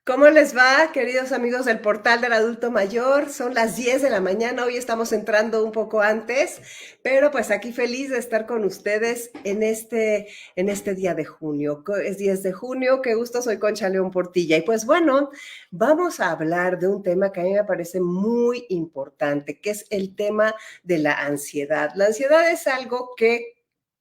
¿Cómo les va, queridos amigos del portal del adulto mayor? Son las 10 de la mañana, hoy estamos entrando un poco antes, pero pues aquí feliz de estar con ustedes en este día de junio. Es 10 de junio, qué gusto, soy Concha León Portilla. Y pues bueno, vamos a hablar de un tema que a mí me parece muy importante, que es el tema de la ansiedad. La ansiedad es algo que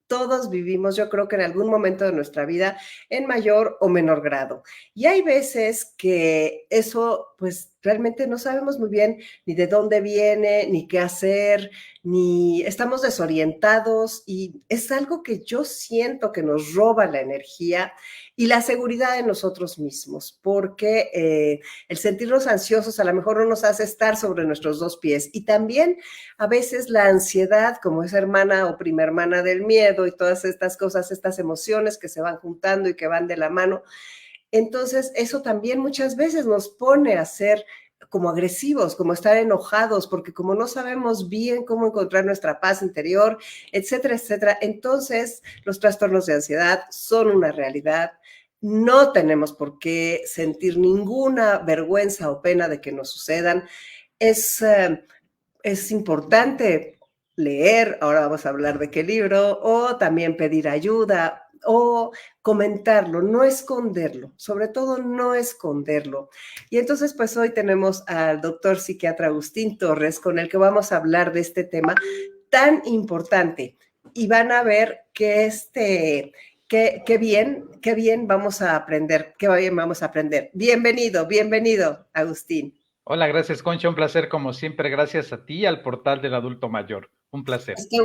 todos vivimos, yo creo que en algún momento de nuestra vida, en mayor o menor grado. Y hay veces que eso, pues realmente no sabemos muy bien ni de dónde viene, ni qué hacer, ni estamos desorientados y es algo que yo siento que nos roba la energía y la seguridad de nosotros mismos, porque el sentirnos ansiosos a lo mejor no nos hace estar sobre nuestros dos pies. Y también a veces la ansiedad, como es hermana o prima hermana del miedo y todas estas cosas, estas emociones que se van juntando y que van de la mano, entonces, eso también muchas veces nos pone a ser como agresivos, como estar enojados, porque como no sabemos bien cómo encontrar nuestra paz interior, etcétera, etcétera. Entonces, los trastornos de ansiedad son una realidad. No tenemos por qué sentir ninguna vergüenza o pena de que nos sucedan. Es, es importante leer, ahora vamos a hablar de qué libro, o también pedir ayuda, o comentarlo, no esconderlo, sobre todo no esconderlo. Y entonces, pues hoy tenemos al doctor psiquiatra Agustín Torres, con el que vamos a hablar de este tema tan importante. Y van a ver que qué bien vamos a aprender, qué bien vamos a aprender. Bienvenido, bienvenido, Agustín. Hola, gracias, Concha. Un placer, como siempre. Gracias a ti y al portal del adulto mayor. Un placer. Pues qué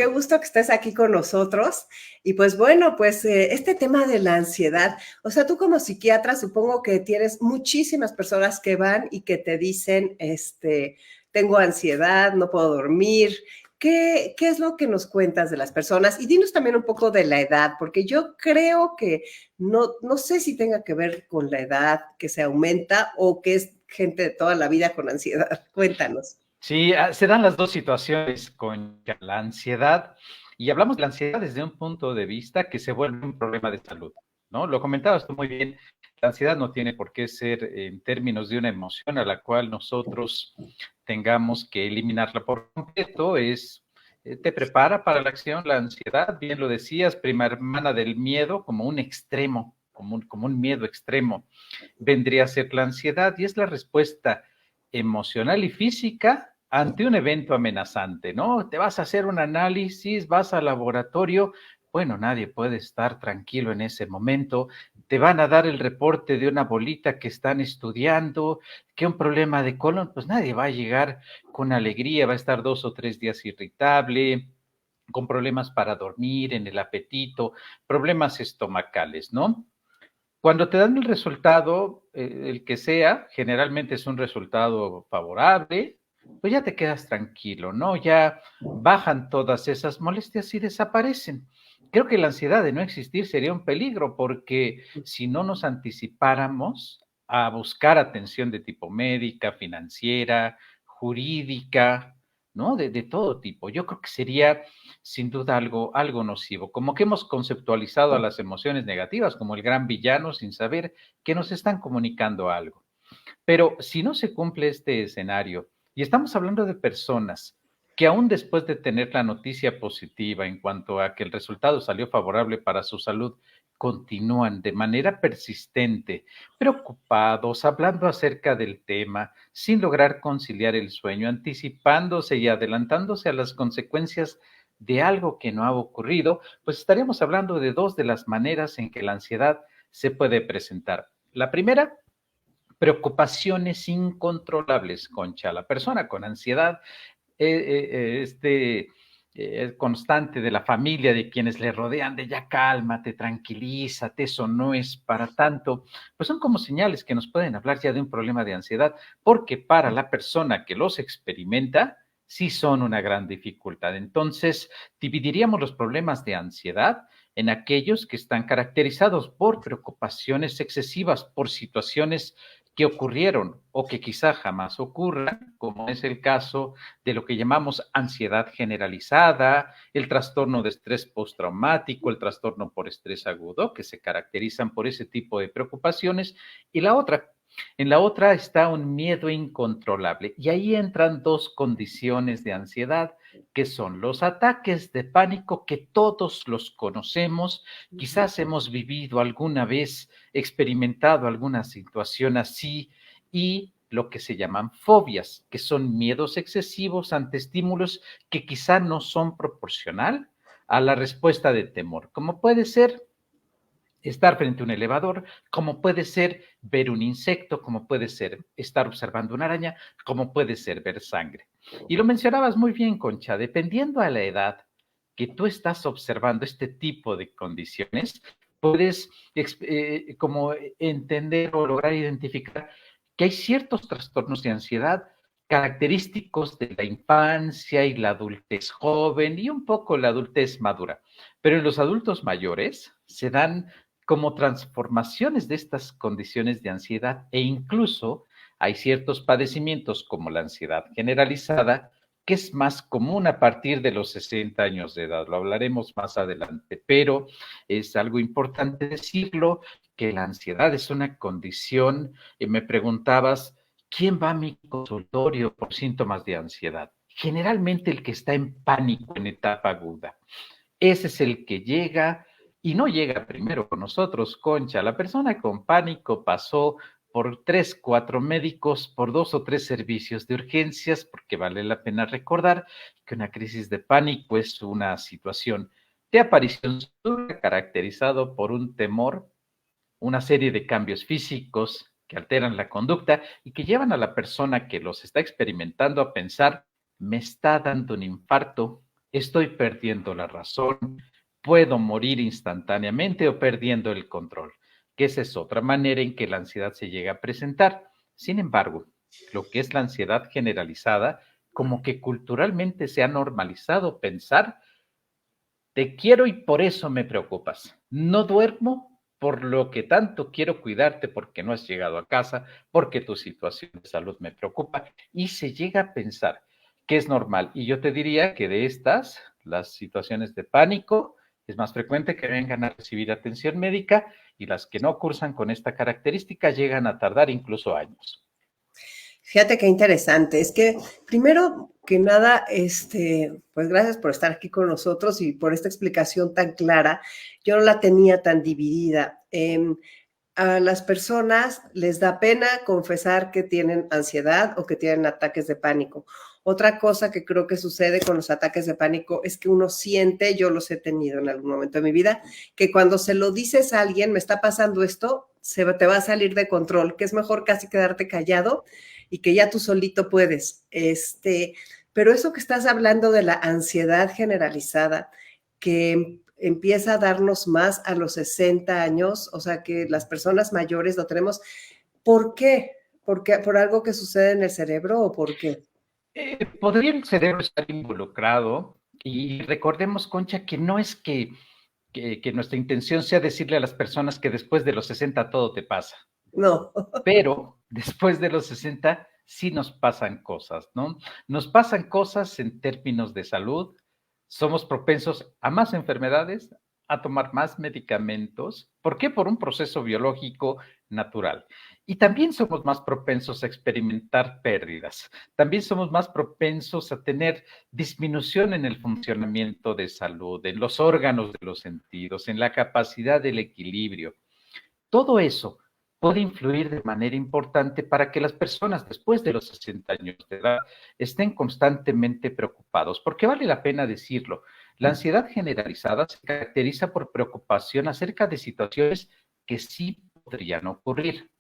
gusto que estés aquí con nosotros. Y pues bueno, pues este tema de la ansiedad, o sea, tú como psiquiatra supongo que tienes muchísimas personas que van y que te dicen, tengo ansiedad, no puedo dormir. ¿Qué es lo que nos cuentas de las personas? Y dinos también un poco de la edad, porque yo creo que no sé si tenga que ver con la edad que se aumenta o que es gente de toda la vida con ansiedad. Cuéntanos. Sí, se dan las dos situaciones con la ansiedad, y hablamos de la ansiedad desde un punto de vista que se vuelve un problema de salud, ¿no? Lo comentabas tú muy bien, la ansiedad no tiene por qué ser en términos de una emoción a la cual nosotros tengamos que eliminarla por completo, te prepara para la acción. La ansiedad, bien lo decías, prima hermana del miedo, como un extremo, como un miedo extremo, vendría a ser la ansiedad, y es la respuesta emocional y física ante un evento amenazante, ¿no? Te vas a hacer un análisis, vas al laboratorio, bueno, nadie puede estar tranquilo en ese momento, te van a dar el reporte de una bolita que están estudiando, que un problema de colon, pues nadie va a llegar con alegría, va a estar 2 o 3 días irritable, con problemas para dormir, en el apetito, problemas estomacales, ¿no? Cuando te dan el resultado, el que sea, generalmente es un resultado favorable, pues ya te quedas tranquilo, ¿no? Ya bajan todas esas molestias y desaparecen. Creo que la ansiedad de no existir sería un peligro, porque si no nos anticipáramos a buscar atención de tipo médica, financiera, jurídica, ¿no? De todo tipo. Yo creo que sería sin duda algo nocivo, como que hemos conceptualizado a las emociones negativas como el gran villano sin saber que nos están comunicando algo. Pero si no se cumple este escenario, y estamos hablando de personas que aún después de tener la noticia positiva en cuanto a que el resultado salió favorable para su salud, continúan de manera persistente, preocupados, hablando acerca del tema, sin lograr conciliar el sueño, anticipándose y adelantándose a las consecuencias de algo que no ha ocurrido, pues estaríamos hablando de dos de las maneras en que la ansiedad se puede presentar. La primera, preocupaciones incontrolables, Concha. La persona con ansiedad, constante de la familia, de quienes le rodean, de ya cálmate, tranquilízate, eso no es para tanto, pues son como señales que nos pueden hablar ya de un problema de ansiedad, porque para la persona que los experimenta, sí son una gran dificultad. Entonces, dividiríamos los problemas de ansiedad en aquellos que están caracterizados por preocupaciones excesivas, por situaciones que ocurrieron o que quizá jamás ocurran, como es el caso de lo que llamamos ansiedad generalizada, el trastorno de estrés postraumático, el trastorno por estrés agudo, que se caracterizan por ese tipo de preocupaciones, y en la otra está un miedo incontrolable. Y ahí entran dos condiciones de ansiedad, que son los ataques de pánico, que todos los conocemos, quizás hemos vivido alguna vez, experimentado alguna situación así, y lo que se llaman fobias, que son miedos excesivos ante estímulos que quizá no son proporcional a la respuesta de temor, como puede ser estar frente a un elevador, como puede ser ver un insecto, como puede ser estar observando una araña, como puede ser ver sangre. Y lo mencionabas muy bien, Concha, dependiendo a la edad que tú estás observando este tipo de condiciones, puedes como entender o lograr identificar que hay ciertos trastornos de ansiedad característicos de la infancia y la adultez joven y un poco la adultez madura. Pero en los adultos mayores se dan como transformaciones de estas condiciones de ansiedad e incluso hay ciertos padecimientos como la ansiedad generalizada que es más común a partir de los 60 años de edad. Lo hablaremos más adelante, pero es algo importante decirlo que la ansiedad es una condición, me preguntabas, ¿quién va a mi consultorio por síntomas de ansiedad? Generalmente el que está en pánico en etapa aguda. Ese es el que llega y no llega primero con nosotros, Concha. La persona con pánico pasó por 3, 4 médicos, por 2 o 3 servicios de urgencias, porque vale la pena recordar que una crisis de pánico es una situación de aparición súbita caracterizado por un temor, una serie de cambios físicos que alteran la conducta y que llevan a la persona que los está experimentando a pensar, me está dando un infarto, estoy perdiendo la razón, puedo morir instantáneamente o perdiendo el control, que esa es otra manera en que la ansiedad se llega a presentar. Sin embargo, lo que es la ansiedad generalizada, como que culturalmente se ha normalizado pensar, te quiero y por eso me preocupas. No duermo por lo que tanto quiero cuidarte porque no has llegado a casa, porque tu situación de salud me preocupa y se llega a pensar que es normal. Y yo te diría que de estas, las situaciones de pánico, es más frecuente que vengan a recibir atención médica y las que no cursan con esta característica llegan a tardar incluso años. Fíjate qué interesante. Es que primero que nada, pues gracias por estar aquí con nosotros y por esta explicación tan clara. Yo no la tenía tan dividida. A las personas les da pena confesar que tienen ansiedad o que tienen ataques de pánico. Otra cosa que creo que sucede con los ataques de pánico es que uno siente, yo los he tenido en algún momento de mi vida, que cuando se lo dices a alguien, me está pasando esto, te va a salir de control, que es mejor casi quedarte callado y que ya tú solito puedes. Pero eso que estás hablando de la ansiedad generalizada, que empieza a darnos más a los 60 años, o sea que las personas mayores lo tenemos. ¿Por qué? ¿Por algo que sucede en el cerebro o por qué? Podría el cerebro estar involucrado y recordemos, Concha, que no es que nuestra intención sea decirle a las personas que después de los 60 todo te pasa, No. pero después de los 60 sí nos pasan cosas, ¿no? Nos pasan cosas en términos de salud, somos propensos a más enfermedades, a tomar más medicamentos. ¿Por qué? Por un proceso biológico natural. Y también somos más propensos a experimentar pérdidas. También somos más propensos a tener disminución en el funcionamiento de salud, en los órganos de los sentidos, en la capacidad del equilibrio. Todo eso puede influir de manera importante para que las personas después de los 60 años de edad estén constantemente preocupados, porque vale la pena decirlo, la ansiedad generalizada se caracteriza por preocupación acerca de situaciones que sí podrían ocurrir.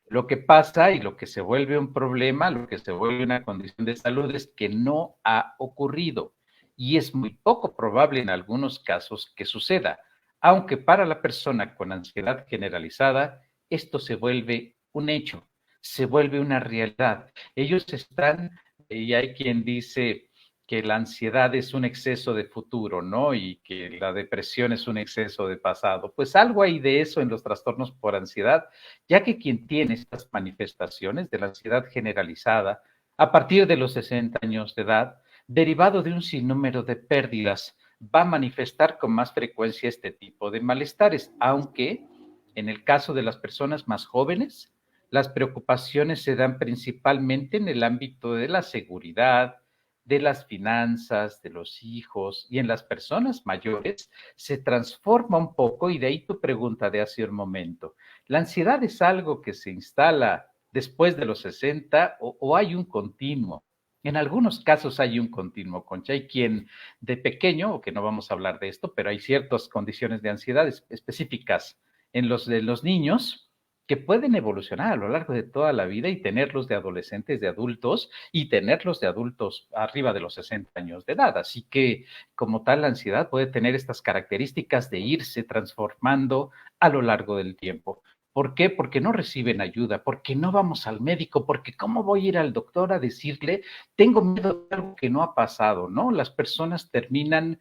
Lo que pasa y lo que se vuelve un problema, lo que se vuelve una condición de salud es que no ha ocurrido y es muy poco probable en algunos casos que suceda, aunque para la persona con ansiedad generalizada esto se vuelve un hecho, se vuelve una realidad. Ellos están, y hay quien dice que la ansiedad es un exceso de futuro, ¿no? Y que la depresión es un exceso de pasado. Pues algo hay de eso en los trastornos por ansiedad, ya que quien tiene estas manifestaciones de la ansiedad generalizada a partir de los 60 años de edad, derivado de un sinnúmero de pérdidas, va a manifestar con más frecuencia este tipo de malestares, aunque en el caso de las personas más jóvenes, las preocupaciones se dan principalmente en el ámbito de la seguridad, de las finanzas, de los hijos, y en las personas mayores se transforma un poco, y de ahí tu pregunta de hace un momento. ¿La ansiedad es algo que se instala después de los 60 o hay un continuo? En algunos casos hay un continuo, Concha. Hay quien de pequeño, o que no vamos a hablar de esto, pero hay ciertas condiciones de ansiedad específicas en los de los niños que pueden evolucionar a lo largo de toda la vida y tenerlos de adolescentes, de adultos, y tenerlos de adultos arriba de los 60 años de edad. Así que, como tal, la ansiedad puede tener estas características de irse transformando a lo largo del tiempo. ¿Por qué? Porque no reciben ayuda, porque no vamos al médico, porque ¿cómo voy a ir al doctor a decirle, tengo miedo de algo que no ha pasado? ¿No? Las personas terminan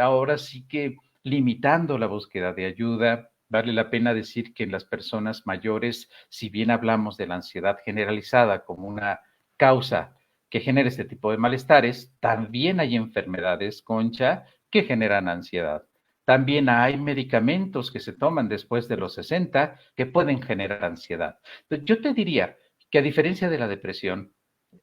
ahora sí que limitando la búsqueda de ayuda. Vale la pena decir que en las personas mayores, si bien hablamos de la ansiedad generalizada como una causa que genera este tipo de malestares, también hay enfermedades, Concha, que generan ansiedad. También hay medicamentos que se toman después de los 60 que pueden generar ansiedad. Entonces, yo te diría que a diferencia de la depresión,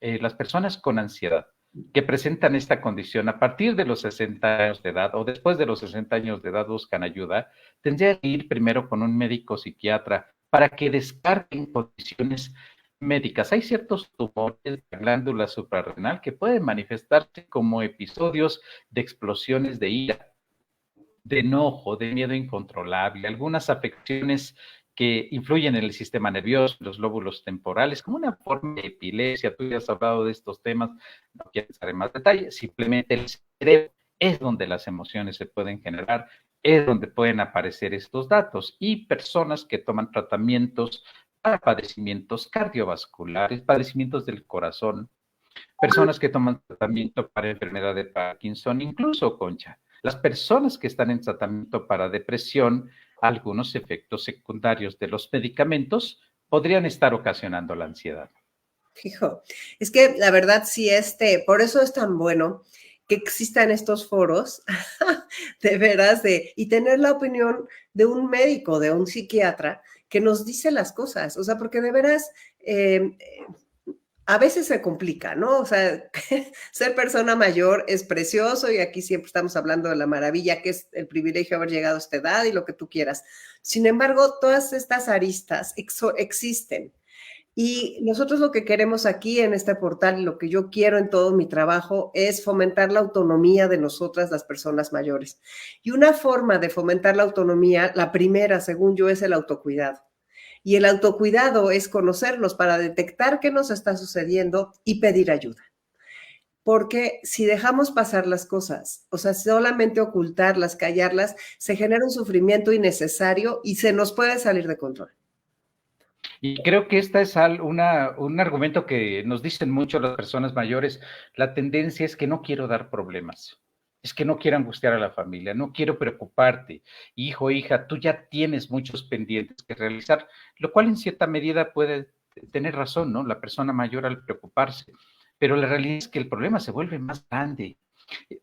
las personas con ansiedad que presentan esta condición a partir de los 60 años de edad o después de los 60 años de edad buscan ayuda, tendría que ir primero con un médico psiquiatra para que descarguen condiciones médicas. Hay ciertos tumores de la glándula suprarrenal que pueden manifestarse como episodios de explosiones de ira, de enojo, de miedo incontrolable, algunas afecciones que influyen en el sistema nervioso, los lóbulos temporales, como una forma de epilepsia. Tú ya has hablado de estos temas, no quiero entrar en más detalle, simplemente el cerebro es donde las emociones se pueden generar, es donde pueden aparecer estos datos. Y personas que toman tratamientos para padecimientos cardiovasculares, padecimientos del corazón, personas que toman tratamiento para enfermedad de Parkinson, incluso, Concha, las personas que están en tratamiento para depresión, algunos efectos secundarios de los medicamentos podrían estar ocasionando la ansiedad. Hijo, es que la verdad sí, por eso es tan bueno que existan estos foros, de veras, y tener la opinión de un médico, de un psiquiatra, que nos dice las cosas, o sea, porque de veras, a veces se complica, ¿no? O sea, ser persona mayor es precioso y aquí siempre estamos hablando de la maravilla que es el privilegio de haber llegado a esta edad y lo que tú quieras. Sin embargo, todas estas aristas existen. Y nosotros lo que queremos aquí en este portal y lo que yo quiero en todo mi trabajo es fomentar la autonomía de nosotras, las personas mayores. Y una forma de fomentar la autonomía, la primera, según yo, es el autocuidado. Y el autocuidado es conocernos para detectar qué nos está sucediendo y pedir ayuda. Porque si dejamos pasar las cosas, o sea, solamente ocultarlas, callarlas, se genera un sufrimiento innecesario y se nos puede salir de control. Y creo que esta es un argumento que nos dicen mucho las personas mayores. La tendencia es que no quiero dar problemas, es que no quiero angustiar a la familia, no quiero preocuparte. Hijo, hija, tú ya tienes muchos pendientes que realizar, lo cual en cierta medida puede tener razón, ¿no? La persona mayor al preocuparse. Pero la realidad es que el problema se vuelve más grande.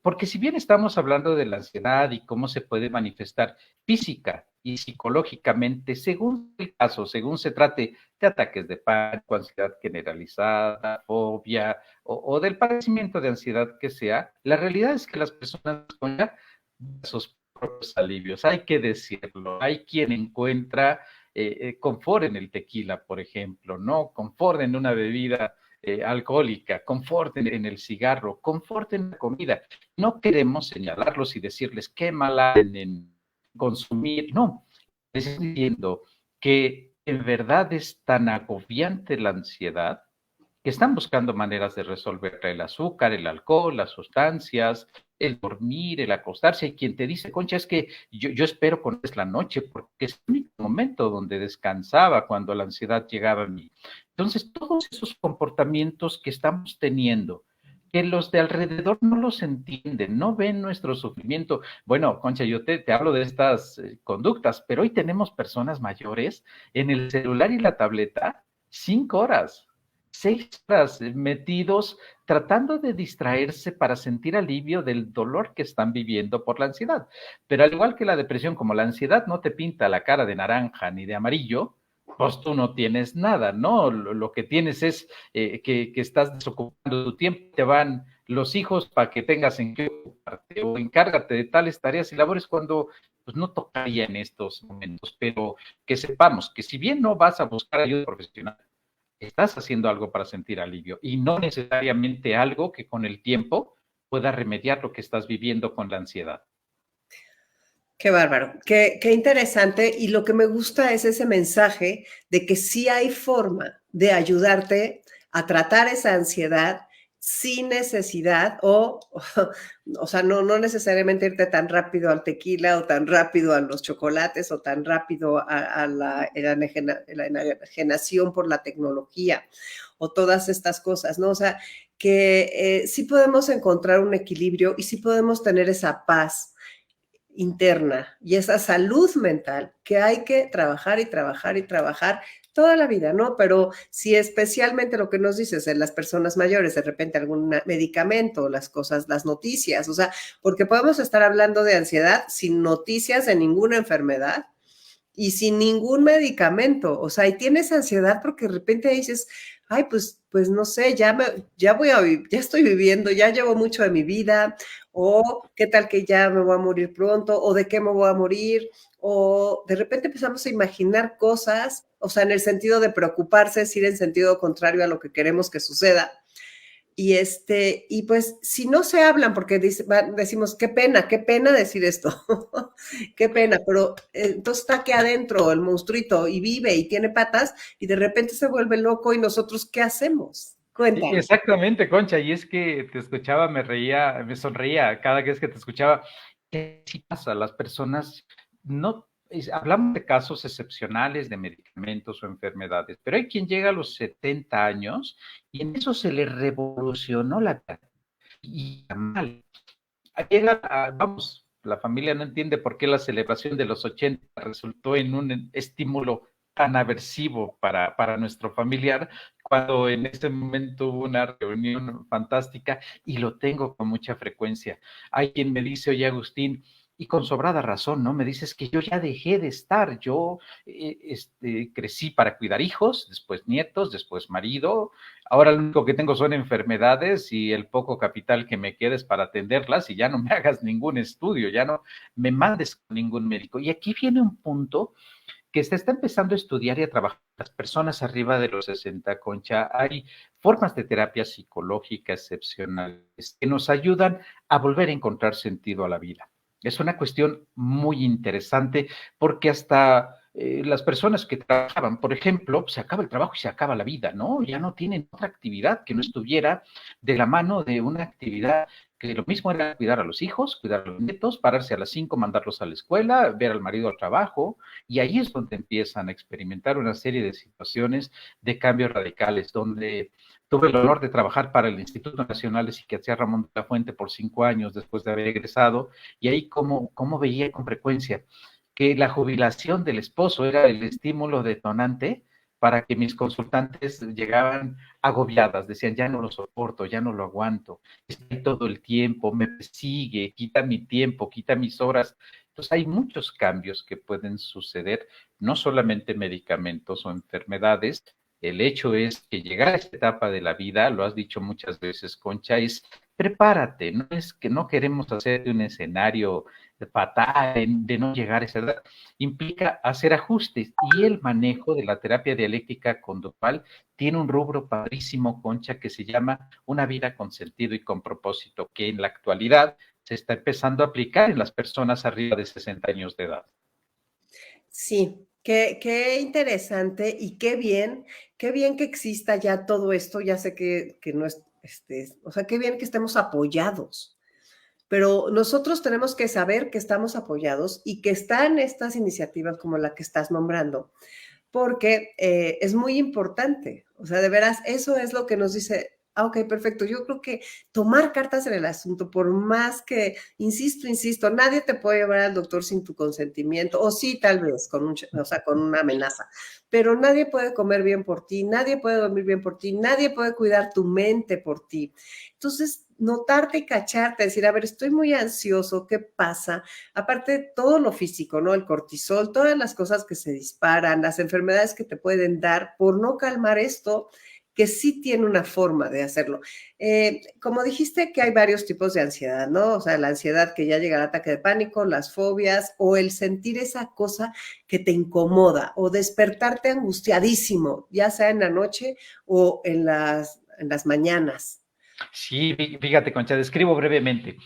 Porque si bien estamos hablando de la ansiedad y cómo se puede manifestar física y psicológicamente, según el caso, según se trate de ataques de pánico, ansiedad generalizada, fobia o del padecimiento de ansiedad que sea, la realidad es que las personas con ya sus propios alivios, hay que decirlo, hay quien encuentra confort en el tequila, por ejemplo, ¿no? Confort en una bebida alcohólica, confort en el cigarro, confort en la comida. No queremos señalarlos y decirles qué mala en consumir, no, les estoy diciendo que en verdad es tan agobiante la ansiedad que están buscando maneras de resolver el azúcar, el alcohol, las sustancias, el dormir, el acostarse. Hay quien te dice, Concha, es que yo espero con la noche porque es el único momento donde descansaba cuando la ansiedad llegaba a mí. Entonces, todos esos comportamientos que estamos teniendo, que los de alrededor no los entienden, no ven nuestro sufrimiento. Bueno, Concha, yo te hablo de estas conductas, pero hoy tenemos personas mayores en el celular y la tableta 5 horas, 6 horas metidos tratando de distraerse para sentir alivio del dolor que están viviendo por la ansiedad. Pero al igual que la depresión, como la ansiedad no te pinta la cara de naranja ni de amarillo, pues tú no tienes nada, ¿no? Lo que tienes es que estás desocupando tu tiempo, te van los hijos para que tengas en qué ocuparte o encárgate de tales tareas y labores cuando pues no tocaría en estos momentos, pero que sepamos que si bien no vas a buscar ayuda profesional, estás haciendo algo para sentir alivio y no necesariamente algo que con el tiempo pueda remediar lo que estás viviendo con la ansiedad. Qué bárbaro, qué interesante. Y lo que me gusta es ese mensaje de que sí hay forma de ayudarte a tratar esa ansiedad sin necesidad o sea, no necesariamente irte tan rápido al tequila o tan rápido a los chocolates o tan rápido a la enajenación por la tecnología o todas estas cosas, ¿no? O sea, que sí podemos encontrar un equilibrio y sí podemos tener esa paz interna y esa salud mental que hay que trabajar y trabajar y trabajar toda la vida, ¿no? Pero si especialmente lo que nos dices en las personas mayores, de repente algún medicamento, las cosas, las noticias, o sea, porque podemos estar hablando de ansiedad sin noticias de ninguna enfermedad y sin ningún medicamento, o sea, y tienes ansiedad porque de repente dices, ay, pues no sé, ya voy a vivir, ya estoy viviendo, ya llevo mucho de mi vida, o qué tal que ya me voy a morir pronto, o de qué me voy a morir, o de repente empezamos a imaginar cosas, o sea, en el sentido de preocuparse, es ir en sentido contrario a lo que queremos que suceda. Y pues si no se hablan, porque decimos, qué pena decir esto, qué pena, pero entonces está aquí adentro el monstruito y vive y tiene patas y de repente se vuelve loco y nosotros, ¿qué hacemos? Cuéntame. Exactamente, Concha, y es que te escuchaba, me reía, me sonreía cada vez que te escuchaba. ¿Qué sí pasa? Las personas no, hablamos de casos excepcionales de medicamentos o enfermedades, pero hay quien llega a los 70 años y en eso se le revolucionó la vida. Y mal. Llega vamos, la familia no entiende por qué la celebración de los 80 resultó en un estímulo tan aversivo para nuestro familiar, cuando en ese momento hubo una reunión fantástica y lo tengo con mucha frecuencia. Hay quien me dice, oye Agustín, y con sobrada razón, ¿no? Me dices que yo ya dejé de estar, yo crecí para cuidar hijos, después nietos, después marido, ahora lo único que tengo son enfermedades y el poco capital que me queda es para atenderlas y ya no me hagas ningún estudio, ya no me mandes con ningún médico. Y aquí viene un punto que se está empezando a estudiar y a trabajar las personas arriba de los 60, Concha. Hay formas de terapia psicológica excepcionales que nos ayudan a volver a encontrar sentido a la vida. Es una cuestión muy interesante porque hasta las personas que trabajaban, por ejemplo, se acaba el trabajo y se acaba la vida, ¿no? Ya no tienen otra actividad que no estuviera de la mano de una actividad que lo mismo era cuidar a los hijos, cuidar a los nietos, pararse a las 5, mandarlos a la escuela, ver al marido al trabajo, y ahí es donde empiezan a experimentar una serie de situaciones de cambios radicales, donde tuve el honor de trabajar para el Instituto Nacional de Psiquiatría Ramón de la Fuente por 5 años después de haber egresado, y ahí como veía con frecuencia que la jubilación del esposo era el estímulo detonante para que mis consultantes llegaban agobiadas, decían, ya no lo soporto, ya no lo aguanto, estoy todo el tiempo, me persigue, quita mi tiempo, quita mis horas. Entonces hay muchos cambios que pueden suceder, no solamente medicamentos o enfermedades. El hecho es que llegar a esta etapa de la vida, lo has dicho muchas veces, Concha, es prepárate, no es que no queremos hacer un escenario fatal de no llegar a esa edad, implica hacer ajustes y el manejo de la terapia dialéctica conductual tiene un rubro padrísimo, Concha, que se llama una vida con sentido y con propósito, que en la actualidad se está empezando a aplicar en las personas arriba de 60 años de edad. Sí, qué interesante y qué bien que exista ya todo esto, ya sé que no es, o sea, qué bien que estemos apoyados, pero nosotros tenemos que saber que estamos apoyados y que están estas iniciativas como la que estás nombrando, porque es muy importante, o sea, de veras, eso es lo que nos dice. Ah, ok, perfecto. Yo creo que tomar cartas en el asunto, por más que, insisto, nadie te puede llevar al doctor sin tu consentimiento, o sí, tal vez, o sea, con una amenaza, pero nadie puede comer bien por ti, nadie puede dormir bien por ti, nadie puede cuidar tu mente por ti. Entonces, notarte y cacharte, decir, a ver, estoy muy ansioso, ¿qué pasa? Aparte de todo lo físico, ¿no? El cortisol, todas las cosas que se disparan, las enfermedades que te pueden dar por no calmar esto, que sí tiene una forma de hacerlo. Como dijiste que hay varios tipos de ansiedad, ¿no? O sea, la ansiedad que ya llega al ataque de pánico, las fobias o el sentir esa cosa que te incomoda o despertarte angustiadísimo, ya sea en la noche o en las mañanas. Sí, fíjate, Concha, describo brevemente.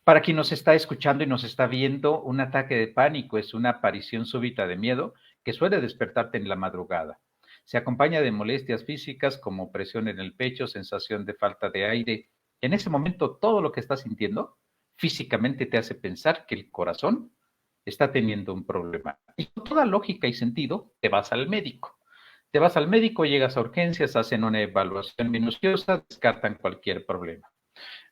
Para quien nos está escuchando y nos está viendo, un ataque de pánico es una aparición súbita de miedo que suele despertarte en la madrugada. Se acompaña de molestias físicas como presión en el pecho, sensación de falta de aire. En ese momento, todo lo que estás sintiendo físicamente te hace pensar que el corazón está teniendo un problema. Y con toda lógica y sentido, te vas al médico. Te vas al médico, llegas a urgencias, hacen una evaluación minuciosa, descartan cualquier problema.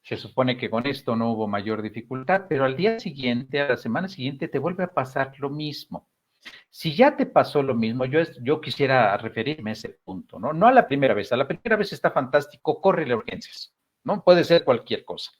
Se supone que con esto no hubo mayor dificultad, pero al día siguiente, a la semana siguiente, te vuelve a pasar lo mismo. Si ya te pasó lo mismo, yo quisiera referirme a ese punto, ¿no? No a la primera vez. A la primera vez está fantástico, corre a urgencias, ¿no? Puede ser cualquier cosa.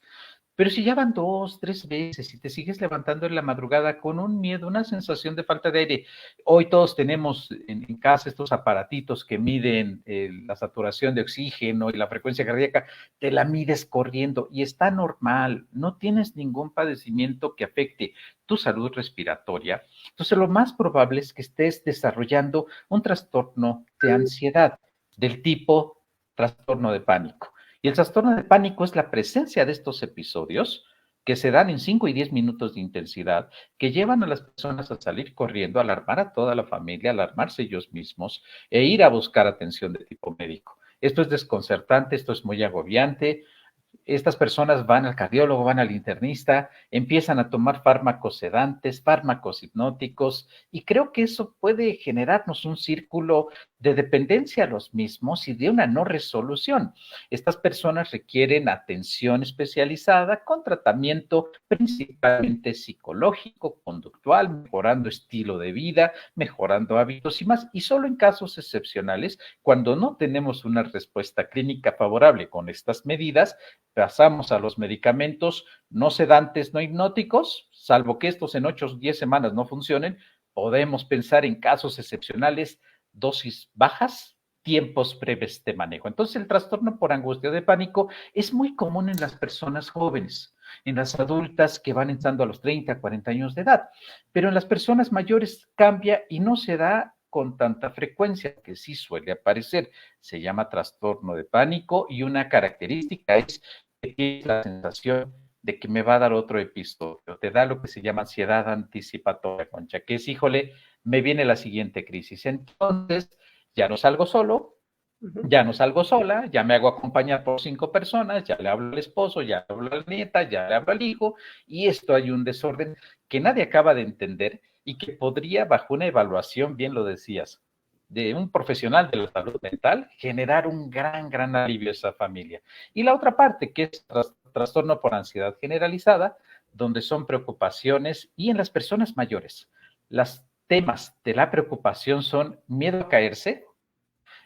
Pero si ya van 2, 3 veces y te sigues levantando en la madrugada con un miedo, una sensación de falta de aire, hoy todos tenemos en casa estos aparatitos que miden la saturación de oxígeno y la frecuencia cardíaca, te la mides corriendo y está normal, no tienes ningún padecimiento que afecte tu salud respiratoria. Entonces lo más probable es que estés desarrollando un trastorno de ansiedad del tipo trastorno de pánico. Y el trastorno de pánico es la presencia de estos episodios que se dan en 5 y 10 minutos de intensidad, que llevan a las personas a salir corriendo, a alarmar a toda la familia, a alarmarse ellos mismos e ir a buscar atención de tipo médico. Esto es desconcertante, esto es muy agobiante. Estas personas van al cardiólogo, van al internista, empiezan a tomar fármacos sedantes, fármacos hipnóticos, y creo que eso puede generarnos un círculo de dependencia a los mismos y de una no resolución. Estas personas requieren atención especializada con tratamiento principalmente psicológico, conductual, mejorando estilo de vida, mejorando hábitos y más, y solo en casos excepcionales, cuando no tenemos una respuesta clínica favorable con estas medidas, pasamos a los medicamentos no sedantes, no hipnóticos, salvo que estos en 8 o 10 semanas no funcionen, podemos pensar en casos excepcionales, dosis bajas, tiempos breves de manejo. Entonces, el trastorno por angustia de pánico es muy común en las personas jóvenes, en las adultas que van entrando a los 30, 40 años de edad, pero en las personas mayores cambia y no se da con tanta frecuencia, que sí suele aparecer. Se llama trastorno de pánico y una característica es que tienes la sensación de que me va a dar otro episodio. Te da lo que se llama ansiedad anticipatoria, Concha, que es, híjole, me viene la siguiente crisis. Entonces, ya no salgo solo, ya no salgo sola, ya me hago acompañar por 5 personas, ya le hablo al esposo, ya le hablo a la nieta, ya le hablo al hijo, y esto hay un desorden que nadie acaba de entender y que podría, bajo una evaluación, bien lo decías, de un profesional de la salud mental, generar un gran alivio a esa familia. Y la otra parte, que es trastorno por ansiedad generalizada, donde son preocupaciones y en las personas mayores, los temas de la preocupación son miedo a caerse,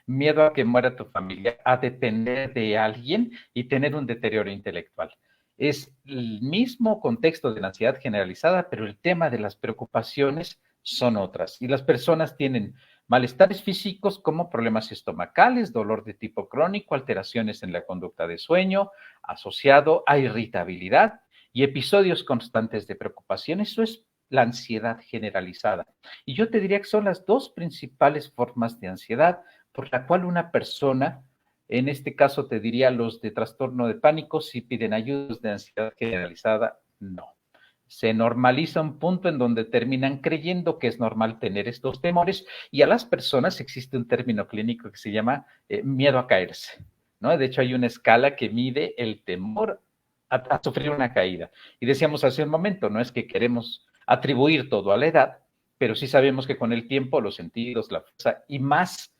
miedo a que muera tu familia, a depender de alguien y tener un deterioro intelectual. Es el mismo contexto de la ansiedad generalizada, pero el tema de las preocupaciones son otras. Y las personas tienen malestares físicos como problemas estomacales, dolor de tipo crónico, alteraciones en la conducta de sueño, asociado a irritabilidad y episodios constantes de preocupación. Eso es la ansiedad generalizada. Y yo te diría que son las dos principales formas de ansiedad por la cual una persona, en este caso te diría los de trastorno de pánico, si piden ayuda de ansiedad generalizada, no. Se normaliza un punto en donde terminan creyendo que es normal tener estos temores y a las personas existe un término clínico que se llama miedo a caerse, ¿no? De hecho, hay una escala que mide el temor a sufrir una caída. Y decíamos hace un momento, no es que queremos atribuir todo a la edad, pero sí sabemos que con el tiempo los sentidos, la fuerza y más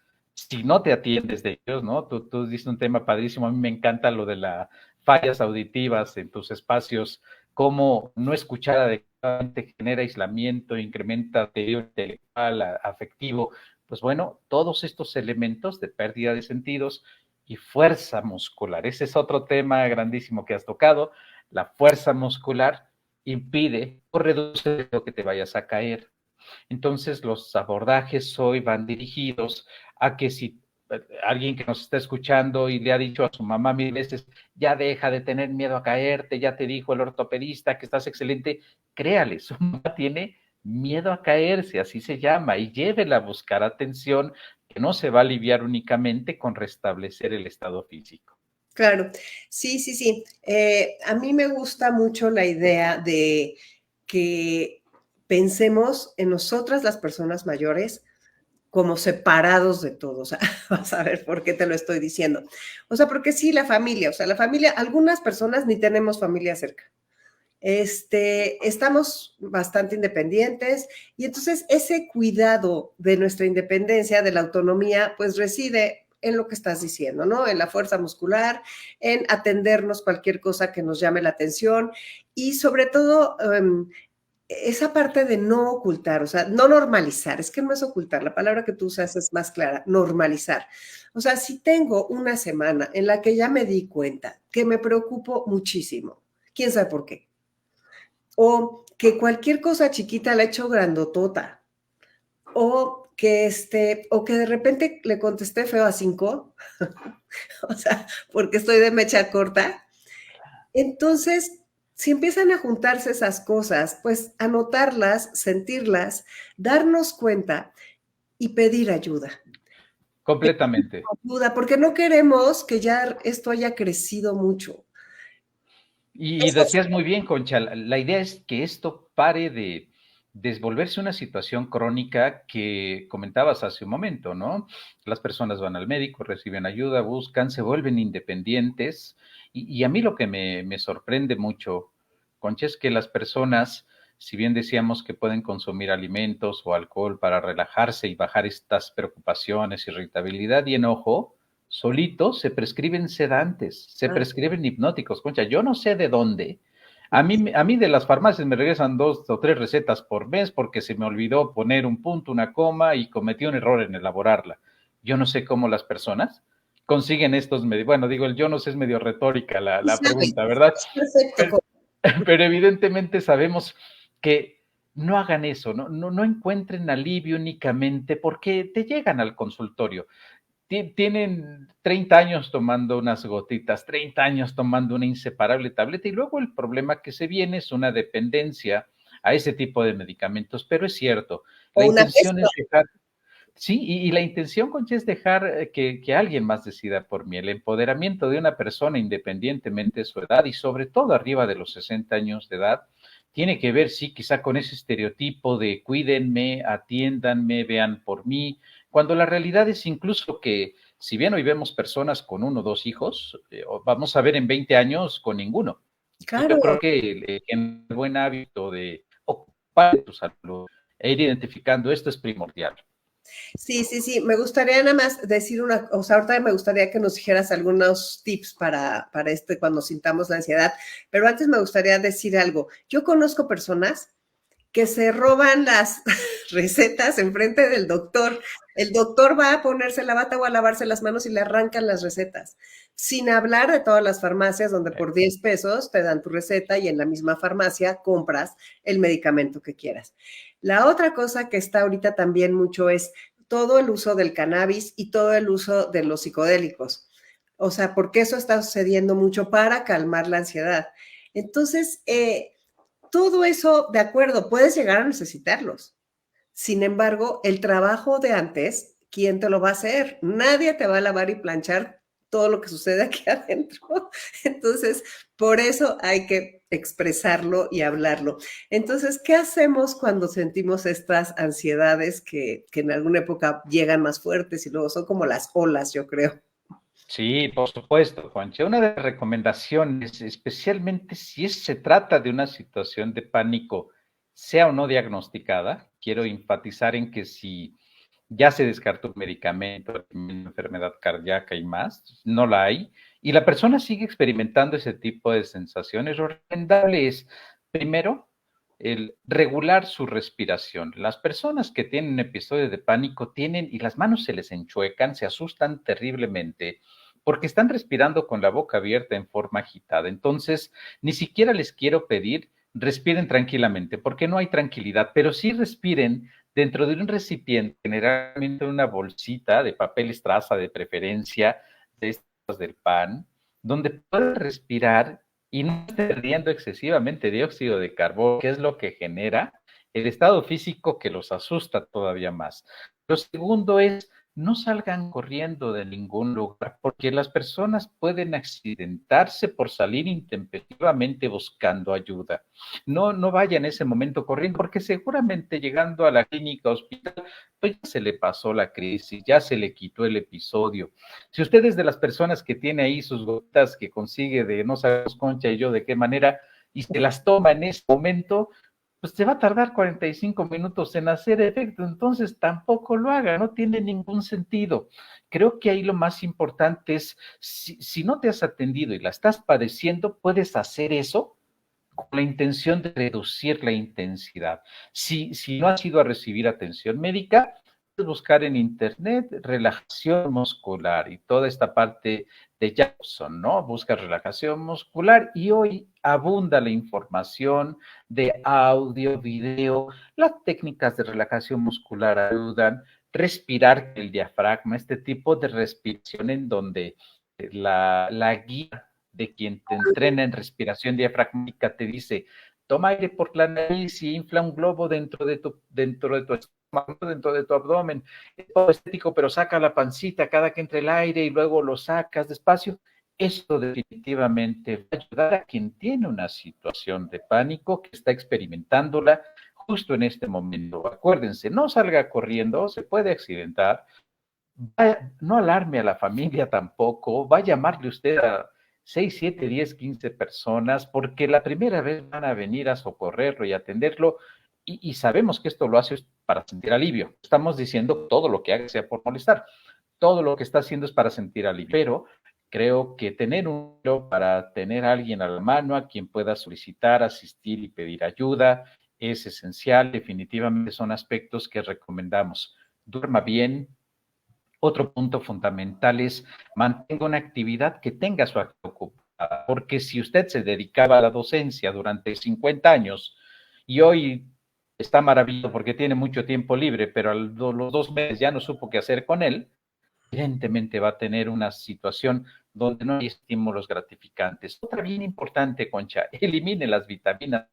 si no te atiendes de ellos, ¿no? Tú dices un tema padrísimo, a mí me encanta lo de las fallas auditivas en tus espacios, cómo no escuchar adecuadamente genera aislamiento, incrementa deterioro intelectual, afectivo, pues bueno, todos estos elementos de pérdida de sentidos y fuerza muscular, ese es otro tema grandísimo que has tocado, la fuerza muscular impide o reduce lo que te vayas a caer. Entonces, los abordajes hoy van dirigidos a que si alguien que nos está escuchando y le ha dicho a su mamá mil veces, ya deja de tener miedo a caerte, ya te dijo el ortopedista que estás excelente, créale, su mamá tiene miedo a caerse, así se llama, y llévela a buscar atención, que no se va a aliviar únicamente con restablecer el estado físico. Claro, sí, sí, sí. A mí me gusta mucho la idea de que pensemos en nosotras, las personas mayores, como separados de todo. O sea, vas a ver por qué te lo estoy diciendo. O sea, porque sí, la familia, o sea, la familia, algunas personas ni tenemos familia cerca. Estamos bastante independientes y entonces ese cuidado de nuestra independencia, de la autonomía, pues reside en lo que estás diciendo, ¿no? En la fuerza muscular, en atendernos cualquier cosa que nos llame la atención y sobre todo esa parte de no ocultar, o sea, no normalizar, es que no es ocultar, la palabra que tú usas es más clara, normalizar. O sea, si tengo una semana en la que ya me di cuenta que me preocupo muchísimo, quién sabe por qué, o que cualquier cosa chiquita la he hecho grandotota, o que de repente le contesté feo a 5, o sea, porque estoy de mecha corta. Entonces, si empiezan a juntarse esas cosas, pues anotarlas, sentirlas, darnos cuenta y pedir ayuda. Completamente. Ayuda, porque no queremos que ya esto haya crecido mucho. Y Eso decías muy bien, Concha, la idea es que esto pare de desvolverse una situación crónica que comentabas hace un momento, ¿no? Las personas van al médico, reciben ayuda, buscan, se vuelven independientes. Y a mí lo que me sorprende mucho, Concha, es que las personas, si bien decíamos que pueden consumir alimentos o alcohol para relajarse y bajar estas preocupaciones, irritabilidad y enojo, solitos se prescriben sedantes, se ah, prescriben hipnóticos. Concha, yo no sé de dónde. A mí de las farmacias me regresan 2 o 3 recetas por mes porque se me olvidó poner un punto, una coma y cometí un error en elaborarla. Yo no sé cómo las personas consiguen estos medios. Bueno, digo, el yo no sé es medio retórica sí la sabe, pregunta, ¿verdad? es perfecto. Pero, pero evidentemente sabemos que no hagan eso, no encuentren alivio únicamente porque te llegan al consultorio tienen 30 años tomando unas gotitas, 30 años tomando una inseparable tableta y luego el problema que se viene es una dependencia a ese tipo de medicamentos. Pero es cierto, O la una intención gestión. es dejar, sí, y la intención, Concha, es dejar que alguien más decida por mí. El empoderamiento de una persona independientemente de su edad y sobre todo arriba de los 60 años de edad, tiene que ver, sí, quizá con ese estereotipo de cuídenme, atiéndanme, vean por mí, cuando la realidad es incluso que, si bien hoy vemos personas con 1 o 2 hijos, vamos a ver en 20 años con ninguno. Claro. Yo creo que el buen hábito de ocupar tu salud e ir identificando esto es primordial. Sí, sí, sí. Me gustaría nada más decir una, o sea, ahorita me gustaría que nos dijeras algunos tips para cuando sintamos la ansiedad, pero antes me gustaría decir algo. Yo conozco personas que se roban las recetas enfrente del doctor. El doctor va a ponerse la bata o a lavarse las manos y le arrancan las recetas. Sin hablar de todas las farmacias donde por 10 pesos te dan tu receta y en la misma farmacia compras el medicamento que quieras. La otra cosa que está ahorita también mucho es todo el uso del cannabis y todo el uso de los psicodélicos. O sea, porque eso está sucediendo mucho para calmar la ansiedad. Entonces, todo eso, de acuerdo, puedes llegar a necesitarlos. Sin embargo, el trabajo de antes, ¿quién te lo va a hacer? Nadie te va a lavar y planchar todo lo que sucede aquí adentro. Entonces, por eso hay que expresarlo y hablarlo. Entonces, ¿qué hacemos cuando sentimos estas ansiedades que en alguna época llegan más fuertes y luego son como las olas, yo creo? Sí, por supuesto, Juanche. Una de las recomendaciones, especialmente si se trata de una situación de pánico, sea o no diagnosticada, quiero enfatizar en que si ya se descartó un medicamento, una enfermedad cardíaca y más, no la hay, y la persona sigue experimentando ese tipo de sensaciones. Lo recomendable es, primero, el regular su respiración. Las personas que tienen episodios de pánico tienen y las manos se les enchuecan, se asustan terriblemente porque están respirando con la boca abierta en forma agitada. Entonces, ni siquiera les quiero pedir respiren tranquilamente, porque no hay tranquilidad, pero sí respiren dentro de un recipiente, generalmente una bolsita de papel estraza de preferencia, de estas del pan, donde puedan respirar y no esté perdiendo excesivamente dióxido de carbono, que es lo que genera el estado físico que los asusta todavía más. Lo segundo es, no salgan corriendo de ningún lugar, porque las personas pueden accidentarse por salir intempestivamente buscando ayuda. No vaya en ese momento corriendo, porque seguramente llegando a la clínica, hospital, pues ya se le pasó la crisis, ya se le quitó el episodio. Si usted es de las personas que tiene ahí sus gotas que consigue de no sabemos Concha y yo de qué manera, y se las toma en ese momento, pues se va a tardar 45 minutos en hacer efecto, entonces tampoco lo haga, no tiene ningún sentido. Creo que ahí lo más importante es, si no te has atendido y la estás padeciendo, puedes hacer eso con la intención de reducir la intensidad. Si no has ido a recibir atención médica, puedes buscar en internet relajación muscular y toda esta parte de Jackson, ¿no? Busca relajación muscular y hoy abunda la información de audio, video, las técnicas de relajación muscular ayudan, respirar el diafragma, este tipo de respiración en donde la guía de quien te entrena en respiración diafragmática te dice, toma aire por la nariz y infla un globo dentro de tu estómago, dentro de tu abdomen. Es todo estético, pero saca la pancita cada que entre el aire y luego lo sacas despacio. Esto definitivamente va a ayudar a quien tiene una situación de pánico, que está experimentándola justo en este momento. Acuérdense, no salga corriendo, se puede accidentar, no alarme a la familia tampoco, va a llamarle usted a 6, 7, 10, 15 personas, porque la primera vez van a venir a socorrerlo y atenderlo, y sabemos que esto lo hace para sentir alivio. Estamos diciendo todo lo que haga sea por molestar, todo lo que está haciendo es para sentir alivio, pero creo que tener un para tener a alguien a la mano a quien pueda solicitar, asistir y pedir ayuda es esencial. Definitivamente son aspectos que recomendamos. Duerma bien. Otro punto fundamental es mantenga una actividad que tenga su agenda ocupada, porque si usted se dedicaba a la docencia durante 50 años y hoy está maravillado porque tiene mucho tiempo libre, pero a los 2 meses ya no supo qué hacer con él, evidentemente va a tener una situación donde no hay estímulos gratificantes. Otra bien importante, Concha, elimine las vitaminas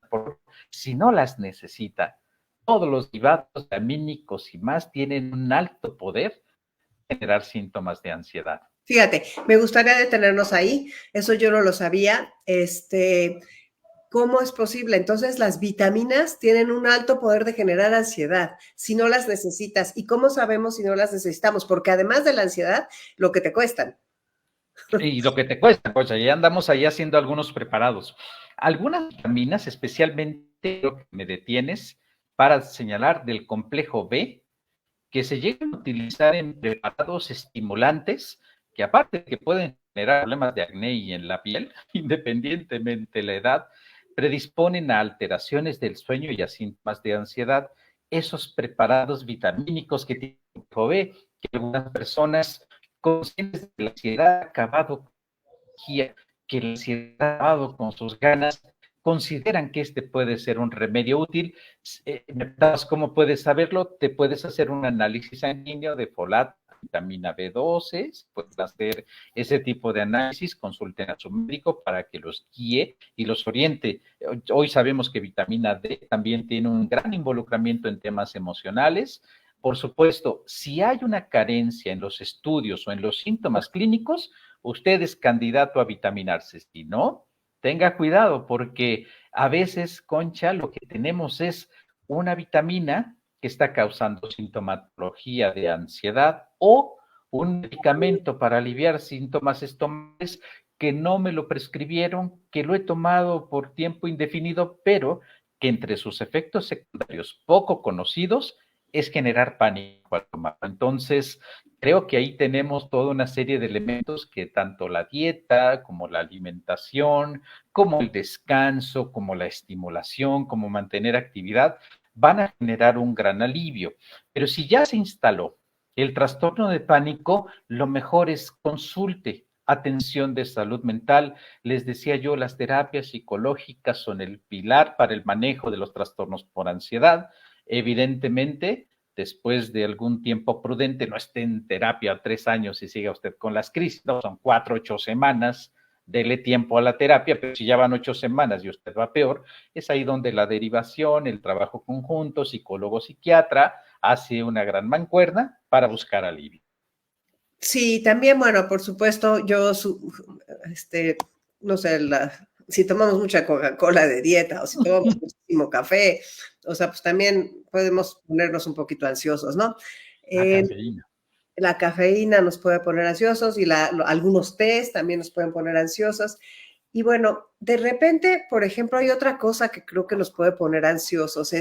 si no las necesita. Todos los derivados vitamínicos y más tienen un alto poder generar síntomas de ansiedad. Fíjate, me gustaría detenernos ahí. Eso yo no lo sabía. ¿Cómo es posible? Entonces, las vitaminas tienen un alto poder de generar ansiedad si no las necesitas. ¿Y cómo sabemos si no las necesitamos? Porque además de la ansiedad, lo que te cuestan. Y lo que te cuesta, pues ya andamos ahí haciendo algunos preparados. Algunas vitaminas, especialmente lo que me detienes para señalar del complejo B, que se llegan a utilizar en preparados estimulantes, que aparte de que pueden generar problemas de acné y en la piel, independientemente de la edad, predisponen a alteraciones del sueño y a síntomas de ansiedad. Esos preparados vitamínicos que tienen B, que algunas personas conscientes de la ansiedad acabado con que la ansiedad ha acabado con sus ganas, consideran que este puede ser un remedio útil. ¿Cómo puedes saberlo? Te puedes hacer un análisis sanguíneo de folato, vitamina B12, puedes hacer ese tipo de análisis, consulten a su médico para que los guíe y los oriente. Hoy sabemos que vitamina D también tiene un gran involucramiento en temas emocionales. Por supuesto, si hay una carencia en los estudios o en los síntomas clínicos, usted es candidato a vitaminarse. Si no, tenga cuidado porque a veces, Concha, lo que tenemos es una vitamina que está causando sintomatología de ansiedad o un medicamento para aliviar síntomas estomacales que no me lo prescribieron, que lo he tomado por tiempo indefinido, pero que entre sus efectos secundarios poco conocidos es generar pánico al tomarlo. Entonces, creo que ahí tenemos toda una serie de elementos que tanto la dieta, como la alimentación, como el descanso, como la estimulación, como mantener actividad, van a generar un gran alivio. Pero si ya se instaló el trastorno de pánico, lo mejor es consulte atención de salud mental. Les decía yo, las terapias psicológicas son el pilar para el manejo de los trastornos por ansiedad. Evidentemente, después de algún tiempo prudente, no esté en terapia 3 años y siga usted con las crisis, no, son 4, 8 semanas, dele tiempo a la terapia, pero si ya van 8 semanas y usted va peor, es ahí donde la derivación, el trabajo conjunto, psicólogo, psiquiatra, hace una gran mancuerna para buscar alivio. Sí, también, bueno, por supuesto, no sé, si tomamos mucha Coca-Cola de dieta o si tomamos muchísimo café, o sea, pues también podemos ponernos un poquito ansiosos, ¿no? La Eh, cafeína. la cafeína nos puede poner ansiosos y algunos tés también nos pueden poner ansiosos. Y bueno, de repente, por ejemplo, hay otra cosa que creo que nos puede poner ansiosos,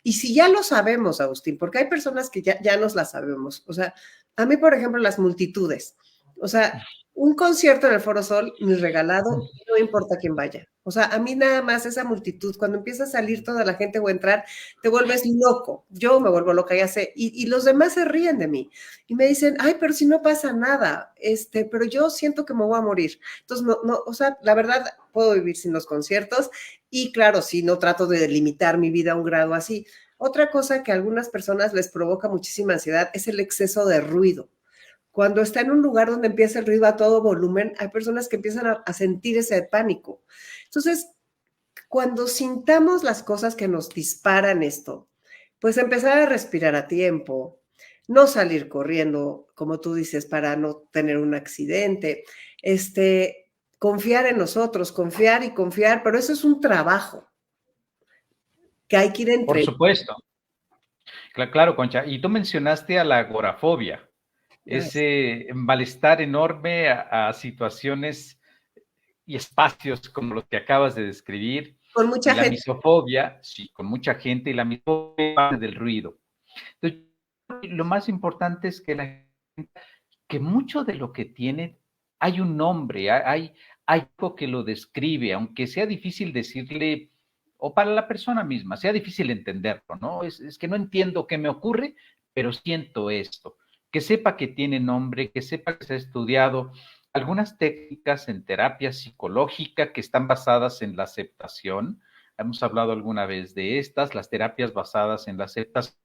y si ya lo sabemos, Agustín, porque hay personas que ya nos la sabemos, o sea, a mí, por ejemplo, las multitudes, o sea, un concierto en el Foro Sol, mi regalado, no importa quién vaya. O sea, a mí nada más esa multitud, cuando empieza a salir toda la gente o a entrar, te vuelves loco. Yo me vuelvo loca, ya sé, y los demás se ríen de mí y me dicen, ay, pero si no pasa nada, pero yo siento que me voy a morir. Entonces, no, o sea, la verdad, puedo vivir sin los conciertos y claro, si no trato de limitar mi vida a un grado así. Otra cosa que a algunas personas les provoca muchísima ansiedad es el exceso de ruido. Cuando está en un lugar donde empieza el ruido a todo volumen, hay personas que empiezan a sentir ese pánico. Entonces, cuando sintamos las cosas que nos disparan esto, pues empezar a respirar a tiempo, no salir corriendo, como tú dices, para no tener un accidente, confiar en nosotros, confiar y confiar, pero eso es un trabajo que hay que ir Por entre. supuesto. Claro, Concha. Y tú mencionaste a la agorafobia, ese malestar enorme a situaciones y espacios como los que acabas de describir, Con y mucha la gente. misofobia, sí, con mucha gente, y la misofobia parte del ruido. Entonces, lo más importante es que que mucho de lo que tiene, hay un nombre, hay algo que lo describe, aunque sea difícil decirle, o para la persona misma, sea difícil entenderlo, ¿no? Es que no entiendo qué me ocurre, pero siento esto. Que sepa que tiene nombre, que sepa que se ha estudiado algunas técnicas en terapia psicológica que están basadas en la aceptación. Hemos hablado alguna vez de estas, las terapias basadas en la aceptación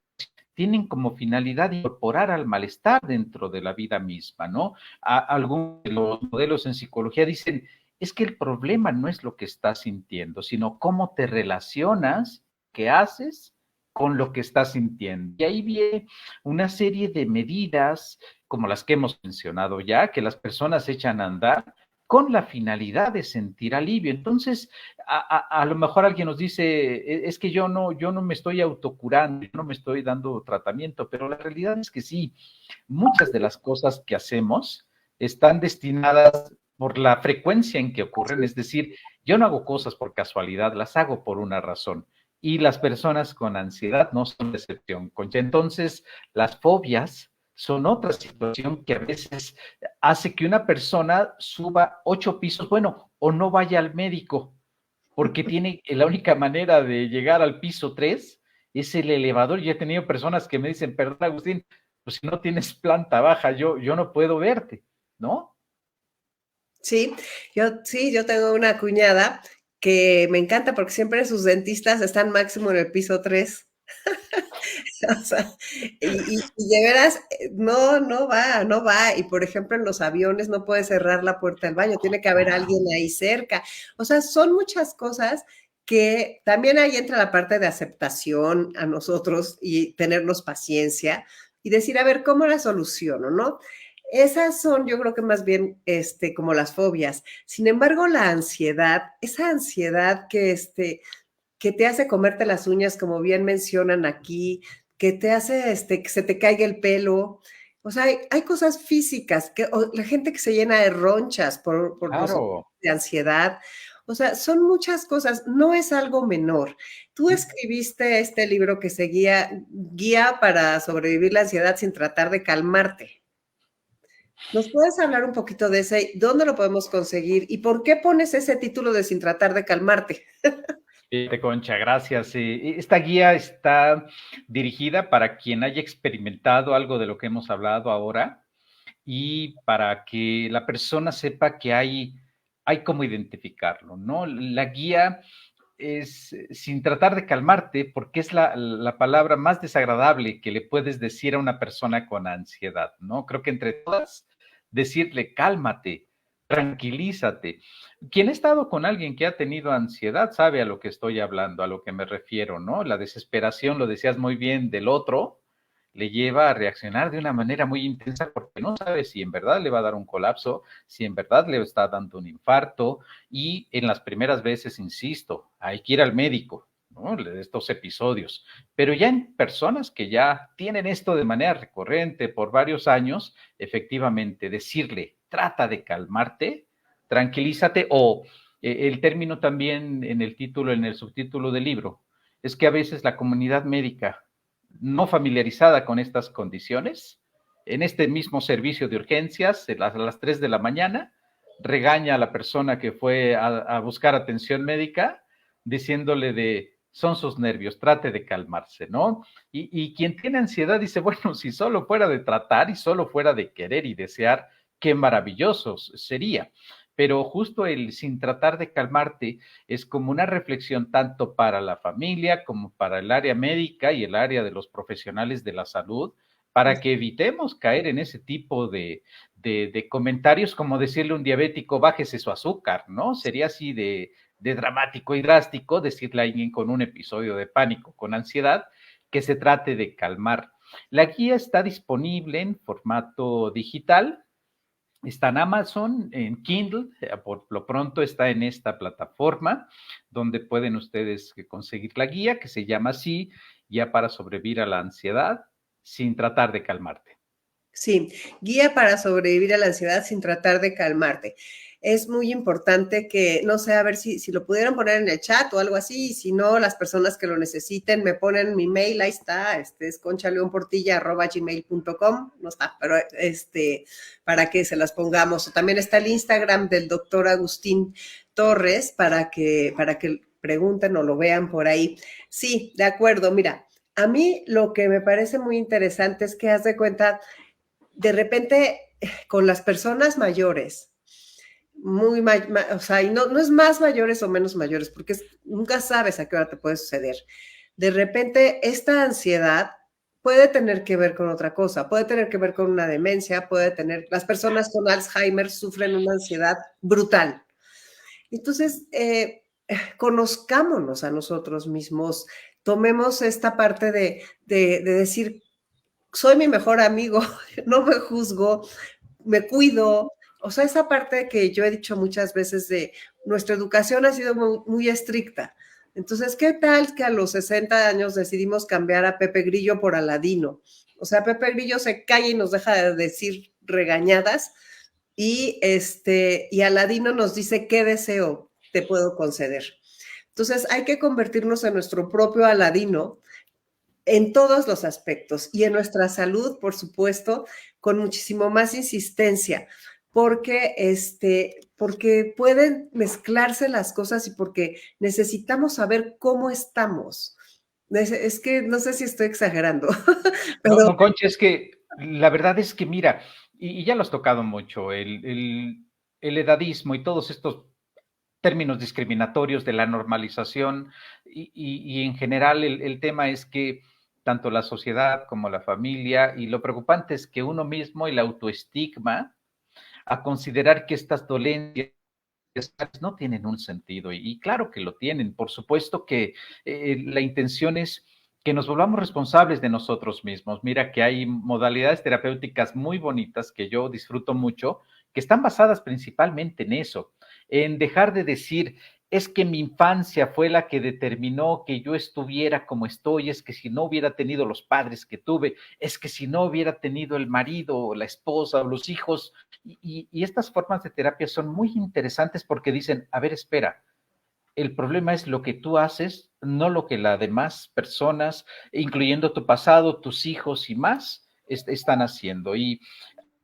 tienen como finalidad incorporar al malestar dentro de la vida misma, ¿no? Algunos de los modelos en psicología dicen, es que el problema no es lo que estás sintiendo, sino cómo te relacionas, qué haces con lo que estás sintiendo. Y ahí viene una serie de medidas, como las que hemos mencionado ya, que las personas echan a andar con la finalidad de sentir alivio. Entonces, a lo mejor alguien nos dice, es que yo no me estoy autocurando, yo no me estoy dando tratamiento, pero la realidad es que sí, muchas de las cosas que hacemos están destinadas por la frecuencia en que ocurren, es decir, yo no hago cosas por casualidad, las hago por una razón. Y las personas con ansiedad no son de excepción, Concha. Entonces, las fobias son otra situación que a veces hace que una persona suba 8 pisos, bueno, o no vaya al médico, porque tiene la única manera de llegar al piso 3 es el elevador. Yo he tenido personas que me dicen, perdón, Agustín, pues si no tienes planta baja, yo no puedo verte, ¿no? Sí, yo tengo una cuñada que me encanta porque siempre sus dentistas están máximo en el piso 3. O sea, y de veras, no va. Y por ejemplo, en los aviones no puede cerrar la puerta del baño, tiene que haber alguien ahí cerca. O sea, son muchas cosas que también ahí entra la parte de aceptación a nosotros y tenernos paciencia y decir, a ver, ¿cómo la soluciono, no? Esas son, yo creo que más bien, como las fobias. Sin embargo, la ansiedad, esa ansiedad que te hace comerte las uñas, como bien mencionan aquí, que te hace que se te caiga el pelo. O sea, hay cosas físicas, o la gente que se llena de ronchas por los Claro. de ansiedad, O sea, son muchas cosas, no es algo menor. Tú escribiste este libro que se guía para sobrevivir la ansiedad sin tratar de calmarte. ¿Nos puedes hablar un poquito de ese? ¿Dónde lo podemos conseguir? ¿Y por qué pones ese título de Sin tratar de calmarte? Concha, gracias. Esta guía está dirigida para quien haya experimentado algo de lo que hemos hablado ahora y para que la persona sepa que hay cómo identificarlo, ¿no? La guía es sin tratar de calmarte, porque es la palabra más desagradable que le puedes decir a una persona con ansiedad, ¿no? Creo que entre todas, decirle cálmate, tranquilízate. Quien ha estado con alguien que ha tenido ansiedad sabe a lo que estoy hablando, a lo que me refiero, ¿no? La desesperación, lo decías muy bien, del otro, le lleva a reaccionar de una manera muy intensa porque no sabe si en verdad le va a dar un colapso, si en verdad le está dando un infarto, y en las primeras veces, insisto, hay que ir al médico, ¿no? De estos episodios. Pero ya en personas que ya tienen esto de manera recurrente por varios años, efectivamente, decirle, trata de calmarte, tranquilízate, o el término también en el título, en el subtítulo del libro, es que a veces la comunidad médica no familiarizada con estas condiciones, en este mismo servicio de urgencias, a las 3 de la mañana, regaña a la persona que fue a buscar atención médica, diciéndole son sus nervios, trate de calmarse, ¿no? Y quien tiene ansiedad dice, bueno, si solo fuera de tratar y solo fuera de querer y desear, qué maravilloso sería. Pero justo el sin tratar de calmarte es como una reflexión tanto para la familia como para el área médica y el área de los profesionales de la salud, para que evitemos caer en ese tipo de comentarios como decirle a un diabético, bájese su azúcar, ¿no? Sería así de dramático y drástico decirle a alguien con un episodio de pánico, con ansiedad, que se trate de calmar. La guía está disponible en formato digital. Está en Amazon, en Kindle, por lo pronto está en esta plataforma donde pueden ustedes conseguir la guía que se llama así, Guía para sobrevivir a la ansiedad sin tratar de calmarte. Sí, guía para sobrevivir a la ansiedad sin tratar de calmarte. Es muy importante que, no sé, a ver si lo pudieran poner en el chat o algo así, y si no, las personas que lo necesiten me ponen mi mail, ahí está, es conchaleonportilla@gmail.com, no está, pero para que se las pongamos. También está el Instagram del doctor Agustín Torres para que pregunten o lo vean por ahí. Sí, de acuerdo, mira, a mí lo que me parece muy interesante es que haz de cuenta de repente con las personas mayores, o sea, y no es más mayores o menos mayores, porque nunca sabes a qué hora te puede suceder. De repente, esta ansiedad puede tener que ver con otra cosa, puede tener que ver con una demencia, las personas con Alzheimer sufren una ansiedad brutal. Entonces, conozcámonos a nosotros mismos, tomemos esta parte de decir, soy mi mejor amigo, no me juzgo, me cuido. O sea, esa parte que yo he dicho muchas veces de nuestra educación ha sido muy, muy estricta. Entonces, ¿qué tal que a los 60 años decidimos cambiar a Pepe Grillo por Aladino? O sea, Pepe Grillo se calla y nos deja de decir regañadas y Aladino nos dice qué deseo te puedo conceder. Entonces, hay que convertirnos en nuestro propio Aladino en todos los aspectos y en nuestra salud, por supuesto, con muchísimo más insistencia, porque pueden mezclarse las cosas y porque necesitamos saber cómo estamos. Es que no sé si estoy exagerando, No, pero no, Concha, es que la verdad es que, mira, y ya lo has tocado mucho, el edadismo y todos estos términos discriminatorios de la normalización y en general el tema es que tanto la sociedad como la familia y lo preocupante es que uno mismo y la autoestigma a considerar que estas dolencias no tienen un sentido y claro que lo tienen. Por supuesto que la intención es que nos volvamos responsables de nosotros mismos. Mira que hay modalidades terapéuticas muy bonitas que yo disfruto mucho, que están basadas principalmente en eso, en dejar de decir, es que mi infancia fue la que determinó que yo estuviera como estoy, es que si no hubiera tenido los padres que tuve, es que si no hubiera tenido el marido o la esposa o los hijos, y estas formas de terapia son muy interesantes porque dicen, a ver, espera, El problema es lo que tú haces, no lo que las demás personas, incluyendo tu pasado, tus hijos y más, están haciendo. Y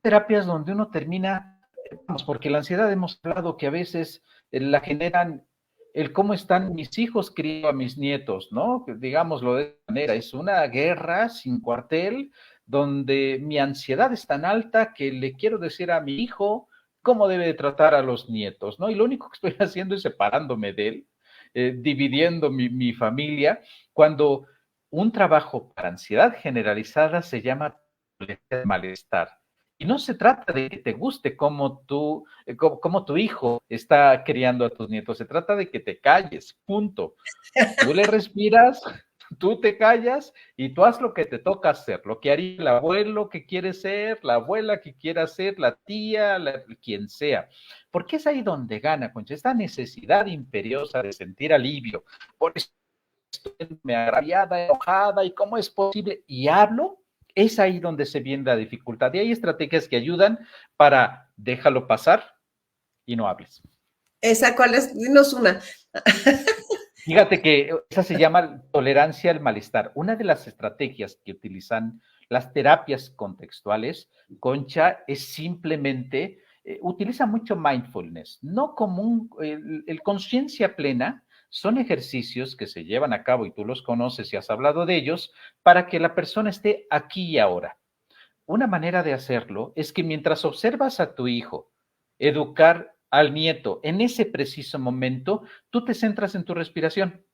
terapias donde uno termina, vamos, porque la ansiedad hemos hablado que a veces la generan el cómo están mis hijos criando a mis nietos, ¿no? Digámoslo de esta manera, es una guerra sin cuartel donde mi ansiedad es tan alta que le quiero decir a mi hijo cómo debe de tratar a los nietos, ¿no? Y lo único que estoy haciendo es separándome de él, dividiendo mi familia, cuando un trabajo para ansiedad generalizada se llama malestar. Y no se trata de que te guste cómo tu hijo está criando a tus nietos, se trata de que te calles, punto. Tú le respiras, tú te callas y tú haz lo que te toca hacer, lo que haría el abuelo que quiere ser, la abuela que quiera ser, la tía, quien sea. Porque es ahí donde gana, Concha, esta necesidad imperiosa de sentir alivio. Por eso me agraviada, enojada, y cómo es posible, y hablo, es ahí donde se viene la dificultad. Y hay estrategias que ayudan para déjalo pasar y no hables. ¿Esa cuál es? Dinos una. Fíjate que esa se llama tolerancia al malestar. Una de las estrategias que utilizan las terapias contextuales, Concha, es simplemente, utiliza mucho mindfulness, no como el conciencia plena. Son ejercicios que se llevan a cabo y tú los conoces y has hablado de ellos para que la persona esté aquí y ahora. Una manera de hacerlo es que mientras observas a tu hijo educar al nieto en ese preciso momento, tú te centras en tu respiración.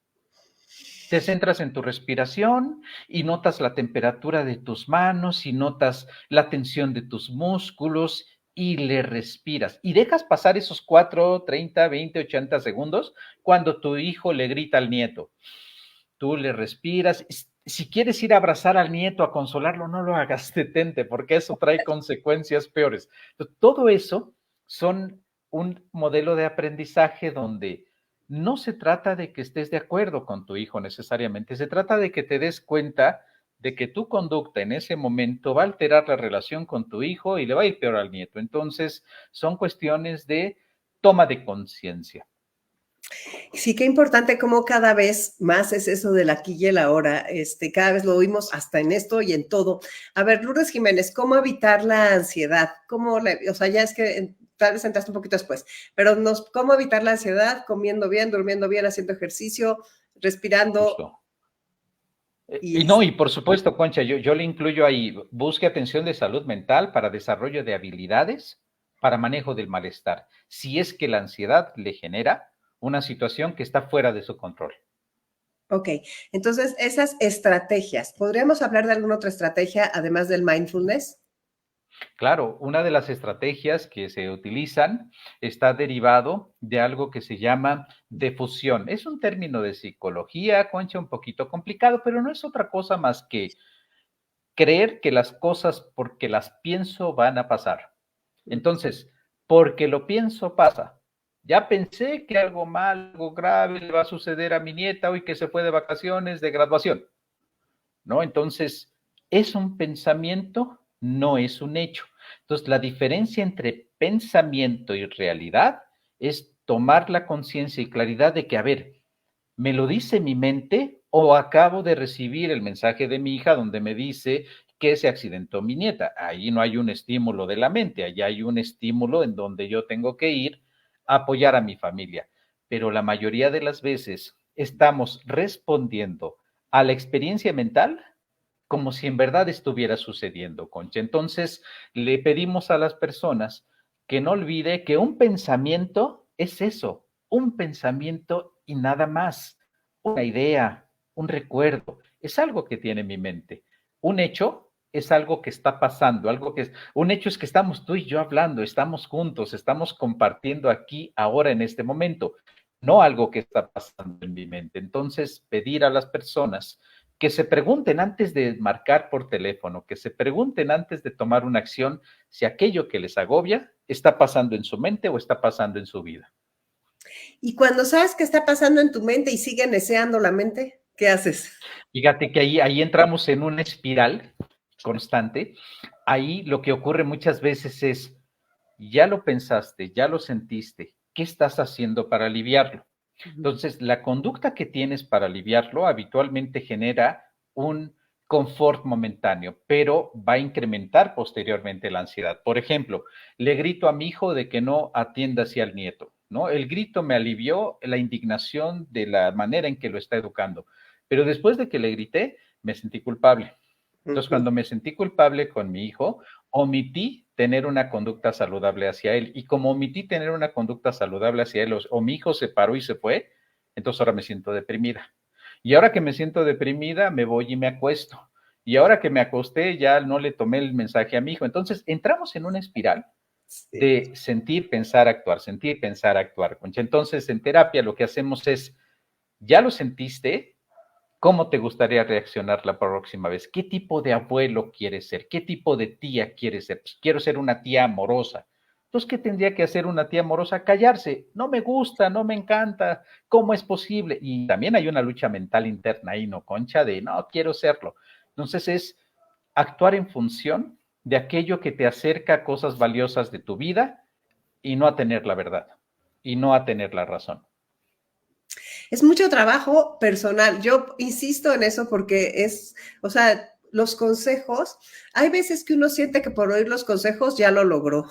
Te centras en tu respiración y notas la temperatura de tus manos y notas la tensión de tus músculos y le respiras. Y dejas pasar esos 4, 30, 20, 80 segundos cuando tu hijo le grita al nieto. Tú le respiras. Si quieres ir a abrazar al nieto, a consolarlo, no lo hagas, detente, porque eso trae consecuencias peores. Entonces, todo eso son un modelo de aprendizaje donde no se trata de que estés de acuerdo con tu hijo necesariamente, se trata de que te des cuenta de que tu conducta en ese momento va a alterar la relación con tu hijo y le va a ir peor al nieto. Entonces, son cuestiones de toma de conciencia. Sí, qué importante cómo cada vez más es eso del aquí y el ahora. Cada vez lo oímos hasta en esto y en todo. A ver, Lourdes Jiménez, ¿cómo evitar la ansiedad? O sea, ya es que tal vez entraste un poquito después, pero ¿cómo evitar la ansiedad? Comiendo bien, durmiendo bien, haciendo ejercicio, respirando. Justo. Y Y no, y por supuesto, Concha, yo le incluyo ahí, busque atención de salud mental para desarrollo de habilidades para manejo del malestar, si es que la ansiedad le genera una situación que está fuera de su control. ok, entonces esas estrategias, ¿podríamos hablar de alguna otra estrategia además del mindfulness? Claro, una de las estrategias que se utilizan está derivado de algo que se llama defusión. Es un término de psicología, Concha, un poquito complicado, pero no es otra cosa más que creer que las cosas porque las pienso van a pasar. Entonces, porque lo pienso pasa. Ya pensé que algo mal, algo grave le va a suceder a mi nieta hoy que se fue de vacaciones de graduación, ¿no? Entonces, es un pensamiento, no es un hecho. Entonces, la diferencia entre pensamiento y realidad es tomar la conciencia y claridad de que, a ver, ¿me lo dice mi mente o acabo de recibir el mensaje de mi hija donde me dice que se accidentó mi nieta? Ahí no hay un estímulo de la mente, ahí hay un estímulo en donde yo tengo que ir a apoyar a mi familia. Pero la mayoría de las veces estamos respondiendo a la experiencia mental como si en verdad estuviera sucediendo, Concha. Entonces, le pedimos a las personas que no olvide que un pensamiento es eso, un pensamiento y nada más, una idea, un recuerdo, es algo que tiene mi mente. Un hecho es algo que está pasando, un hecho es que estamos tú y yo hablando, estamos juntos, estamos compartiendo aquí, ahora, en este momento, no algo que está pasando en mi mente. Entonces, pedir a las personas que se pregunten antes de marcar por teléfono, que se pregunten antes de tomar una acción si aquello que les agobia está pasando en su mente o está pasando en su vida. Y cuando sabes qué está pasando en tu mente y sigue neceando la mente, ¿qué haces? Fíjate que ahí entramos en una espiral constante. Ahí lo que ocurre muchas veces es, ya lo pensaste, ya lo sentiste, ¿qué estás haciendo para aliviarlo? Ujú. Entonces, la conducta que tienes para aliviarlo habitualmente genera un confort momentáneo, pero va a incrementar posteriormente la ansiedad. Por ejemplo, le grito a mi hijo de que no atienda así al nieto, ¿no? El grito me alivió la indignación de la manera en que lo está educando, pero después de que le grité, me sentí culpable. Entonces, Ujú. cuando me sentí culpable con mi hijo, omití tener una conducta saludable hacia él. Y como omití tener una conducta saludable hacia él, o mi hijo se paró y se fue, entonces ahora me siento deprimida. Y ahora que me siento deprimida, me voy y me acuesto. Y ahora que me acosté, ya no le tomé el mensaje a mi hijo. Entonces, entramos en una espiral Sí. de sentir, pensar, actuar, Concha. Entonces, en terapia lo que hacemos es, ya lo sentiste, ¿cómo te gustaría reaccionar la próxima vez? ¿Qué tipo de abuelo quieres ser? ¿Qué tipo de tía quieres ser? Pues quiero ser una tía amorosa. Entonces, ¿qué tendría que hacer una tía amorosa? Callarse. No me gusta, no me encanta. ¿Cómo es posible? Y también hay una lucha mental interna ahí, ¿no, Concha? De no, quiero serlo. Entonces es actuar en función de aquello que te acerca a cosas valiosas de tu vida y no a tener la verdad y no a tener la razón. Es mucho trabajo personal. Yo insisto en eso porque es, o sea, los consejos, hay veces que uno siente que por oír los consejos ya lo logró.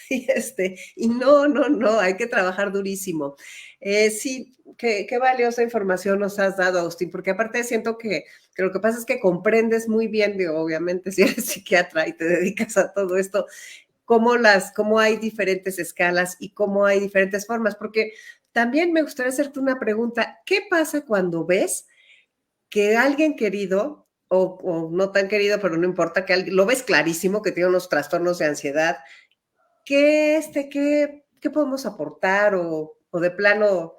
Y no, hay que trabajar durísimo. Sí, qué valiosa información nos has dado, Agustín, porque aparte siento que lo que pasa es que comprendes muy bien, digo, obviamente, si eres psiquiatra y te dedicas a todo esto, cómo hay diferentes escalas y cómo hay diferentes formas, porque también me gustaría hacerte una pregunta. ¿Qué pasa cuando ves que alguien querido o no tan querido, pero no importa, que alguien, lo ves clarísimo que tiene unos trastornos de ansiedad? ¿Qué podemos aportar o de plano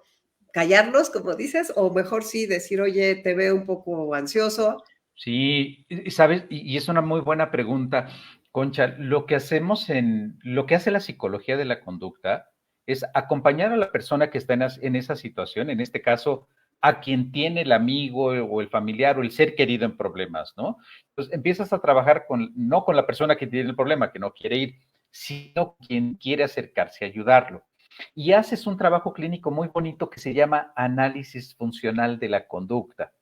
callarlos, como dices, o mejor sí decir, oye, te veo un poco ansioso? Sí, y sabes, y es una muy buena pregunta, Concha. Lo que hace la psicología de la conducta es acompañar a la persona que está en esa situación, en este caso, a quien tiene el amigo o el familiar o el ser querido en problemas, ¿no? Entonces empiezas a trabajar no con la persona que tiene el problema, que no quiere ir, sino quien quiere acercarse a ayudarlo. Y haces un trabajo clínico muy bonito que se llama análisis funcional de la conducta.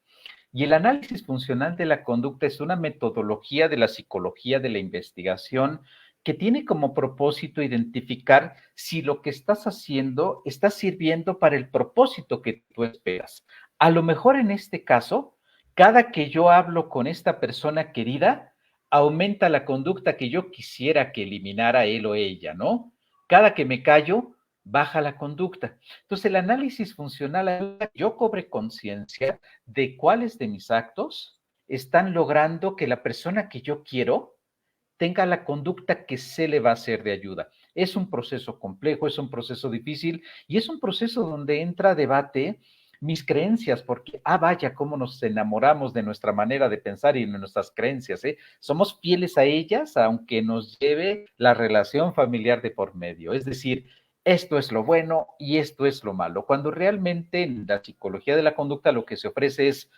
Y el análisis funcional de la conducta es una metodología de la psicología de la investigación que tiene como propósito identificar si lo que estás haciendo está sirviendo para el propósito que tú esperas. A lo mejor en este caso, cada que yo hablo con esta persona querida, aumenta la conducta que yo quisiera que eliminara él o ella, ¿no? Cada que me callo, baja la conducta. Entonces, el análisis funcional ayuda a que yo cobre conciencia de cuáles de mis actos están logrando que la persona que yo quiero tenga la conducta que se le va a hacer de ayuda. Es un proceso complejo, es un proceso difícil y es un proceso donde entra a debate mis creencias, porque, vaya, cómo nos enamoramos de nuestra manera de pensar y de nuestras creencias, ¿eh? Somos fieles a ellas, aunque nos lleve la relación familiar de por medio. Es decir, esto es lo bueno y esto es lo malo, cuando realmente en la psicología de la conducta lo que se ofrece es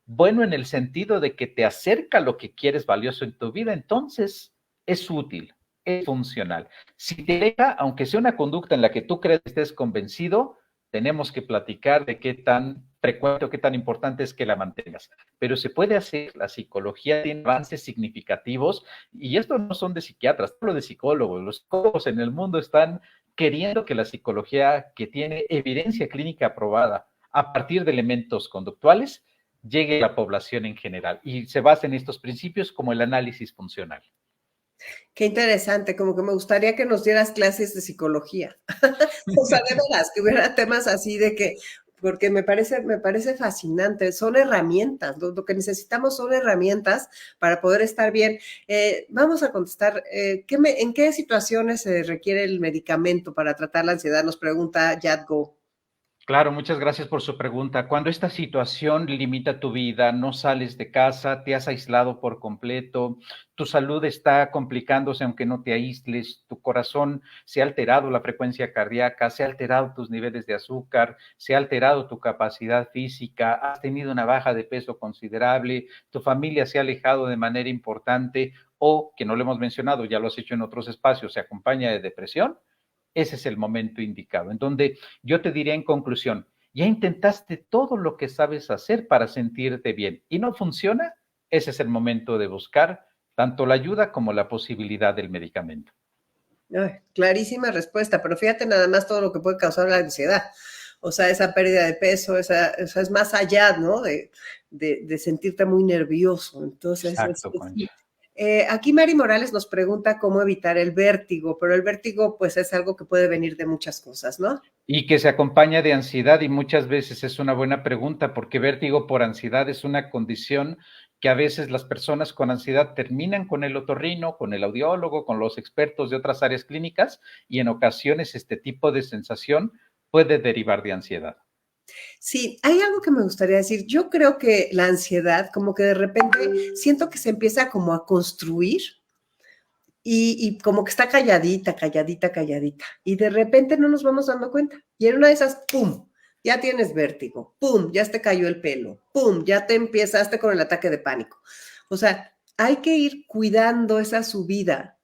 bueno en el sentido de que te acerca lo que quieres valioso en tu vida, entonces es útil, es funcional. Si te deja, aunque sea una conducta en la que tú crees que estés convencido, tenemos que platicar de qué tan frecuente o qué tan importante es que la mantengas. Pero se puede hacer, la psicología tiene avances significativos y esto no son de psiquiatras, hablo de psicólogos. Los psicólogos en el mundo están queriendo que la psicología que tiene evidencia clínica aprobada a partir de elementos conductuales llegue a la población en general y se basa en estos principios como el análisis funcional. Qué interesante, como que me gustaría que nos dieras clases de psicología. O sea, de veras, que hubiera temas así de que, porque me parece fascinante, son herramientas, lo que necesitamos son herramientas para poder estar bien. Vamos a contestar, ¿en qué situaciones se requiere el medicamento para tratar la ansiedad? Nos pregunta Yadgo. Claro, muchas gracias por su pregunta. Cuando esta situación limita tu vida, no sales de casa, te has aislado por completo, tu salud está complicándose aunque no te aísles, tu corazón se ha alterado, la frecuencia cardíaca, se ha alterado tus niveles de azúcar, se ha alterado tu capacidad física, has tenido una baja de peso considerable, tu familia se ha alejado de manera importante o, que no lo hemos mencionado, ya lo has hecho en otros espacios, se acompaña de depresión. Ese es el momento indicado, en donde yo te diría en conclusión, Ya intentaste todo lo que sabes hacer para sentirte bien y no funciona, ese es el momento de buscar tanto la ayuda como la posibilidad del medicamento. Ay, clarísima respuesta, pero fíjate nada más todo lo que puede causar la ansiedad. O sea, esa pérdida de peso, esa es más allá, ¿no? De sentirte muy nervioso. Entonces, Exacto, Concha. aquí Mari Morales nos pregunta cómo evitar el vértigo, pero el vértigo pues es algo que puede venir de muchas cosas, ¿no? Y que se acompaña de ansiedad y muchas veces es una buena pregunta porque vértigo por ansiedad es una condición que a veces las personas con ansiedad terminan con el otorrino, con el audiólogo, con los expertos de otras áreas clínicas y en ocasiones este tipo de sensación puede derivar de ansiedad. Sí, hay algo que me gustaría decir. Yo creo que la ansiedad, como que de repente siento que se empieza como a construir y como que está calladita, calladita, calladita. Y de repente no nos vamos dando cuenta. Y en una de esas, ¡pum! Ya tienes vértigo, ¡pum! Ya te cayó el pelo, ¡pum! Ya te empezaste con el ataque de pánico. O sea, hay que ir cuidando esa subida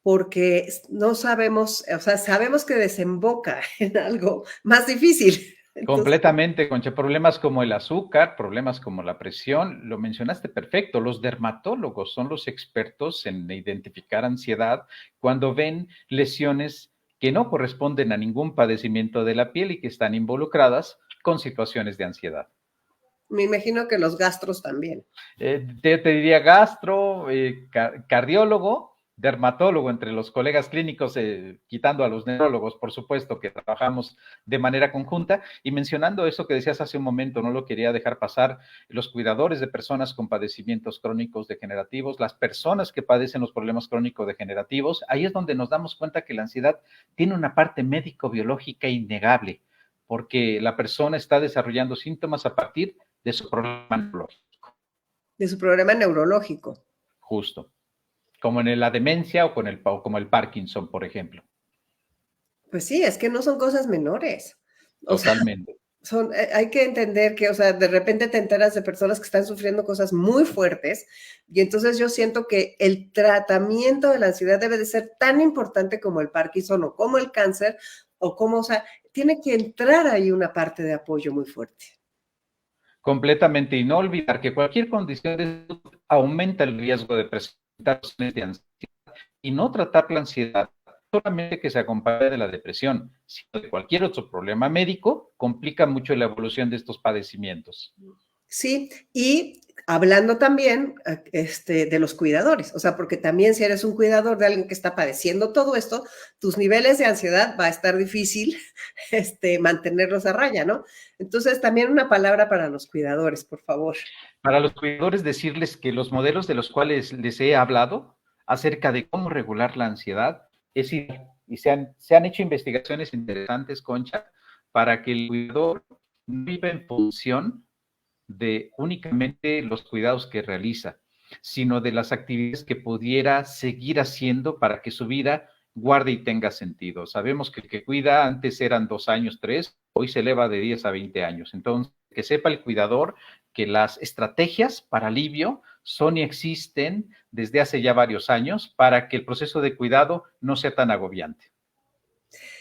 porque no sabemos, o sea, sabemos que desemboca en algo más difícil. Entonces, Completamente, Concha. Problemas como el azúcar, problemas como la presión, lo mencionaste perfecto. Los dermatólogos son los expertos en identificar ansiedad cuando ven lesiones que no corresponden a ningún padecimiento de la piel y que están involucradas con situaciones de ansiedad. me imagino que los gastros también. Te diría gastro, cardiólogo, dermatólogo entre los colegas clínicos, quitando a los neurólogos, por supuesto, que trabajamos de manera conjunta. Y mencionando eso que decías hace un momento, no lo quería dejar pasar, los cuidadores de personas con padecimientos crónicos degenerativos, las personas que padecen los problemas crónicos degenerativos, ahí es donde nos damos cuenta que la ansiedad tiene una parte médico-biológica innegable, porque la persona está desarrollando síntomas a partir de su problema neurológico. De su problema neurológico. Justo. Como en la demencia o, como el Parkinson, por ejemplo. Pues sí, es que no son cosas menores. O sea, Totalmente. hay que entender que, o sea, de repente te enteras de personas que están sufriendo cosas muy fuertes y entonces yo siento que el tratamiento de la ansiedad debe de ser tan importante como el Parkinson o como el cáncer o como, o sea, tiene que entrar ahí una parte de apoyo muy fuerte. Completamente. Y no olvidar que cualquier condición de salud aumenta el riesgo de presentar de ansiedad y no tratar la ansiedad solamente que se acompañe de la depresión, sino de cualquier otro problema médico, complica mucho la evolución de estos padecimientos. Sí, y hablando también de los cuidadores, o sea, porque también si eres un cuidador de alguien que está padeciendo todo esto, tus niveles de ansiedad va a estar difícil mantenerlos a raya, ¿no? Entonces, también una palabra para los cuidadores, por favor. Para los cuidadores, decirles que los modelos de los cuales les he hablado acerca de cómo regular la ansiedad es y se han hecho investigaciones interesantes, Concha, para que el cuidador no viva en función de únicamente los cuidados que realiza, sino de las actividades que pudiera seguir haciendo para que su vida guarde y tenga sentido. Sabemos que el que cuida antes eran 2 años, 3, hoy se eleva de 10 a 20 años. Entonces, que sepa el cuidador que las estrategias para alivio son y existen desde hace ya varios años para que el proceso de cuidado no sea tan agobiante.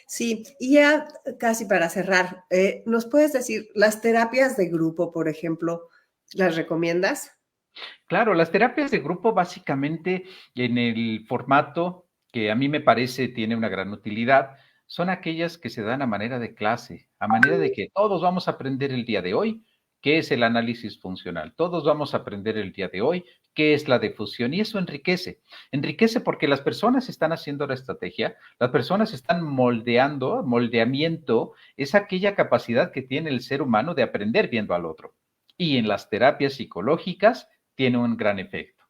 Sí, y ya casi para cerrar, ¿nos puedes decir las terapias de grupo, por ejemplo, las recomiendas? Claro, las terapias de grupo básicamente en el formato que a mí me parece tiene una gran utilidad, son aquellas que se dan a manera de clase, a manera de que todos vamos a aprender el día de hoy qué es el análisis funcional, todos vamos a aprender el día de hoy qué es la difusión y eso enriquece, enriquece porque las personas están haciendo la estrategia, las personas están moldeando, moldeamiento es aquella capacidad que tiene el ser humano de aprender viendo al otro. Y en las terapias psicológicas, tiene un gran efecto.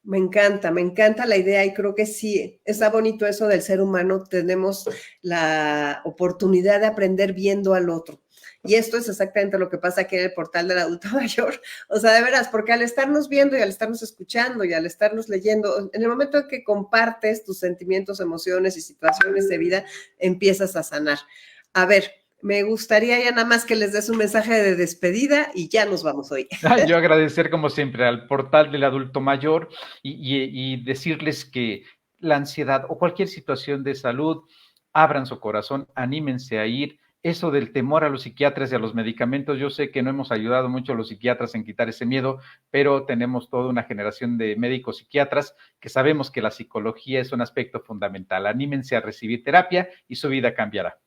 Me encanta la idea y creo que sí, está bonito eso del ser humano, tenemos la oportunidad de aprender viendo al otro. Y esto es exactamente lo que pasa aquí en el portal del adulto mayor. O sea, de veras, porque al estarnos viendo y al estarnos escuchando y al estarnos leyendo, en el momento en que compartes tus sentimientos, emociones y situaciones de vida, empiezas a sanar. A ver, me gustaría ya nada más que les des un mensaje de despedida y ya nos vamos hoy. Yo agradecer como siempre al portal del adulto mayor y decirles que la ansiedad o cualquier situación de salud, abran su corazón, anímense a ir. eso del temor a los psiquiatras y a los medicamentos, yo sé que no hemos ayudado mucho a los psiquiatras en quitar ese miedo, pero tenemos toda una generación de médicos psiquiatras que sabemos que la psicología es un aspecto fundamental. Anímense a recibir terapia y su vida cambiará.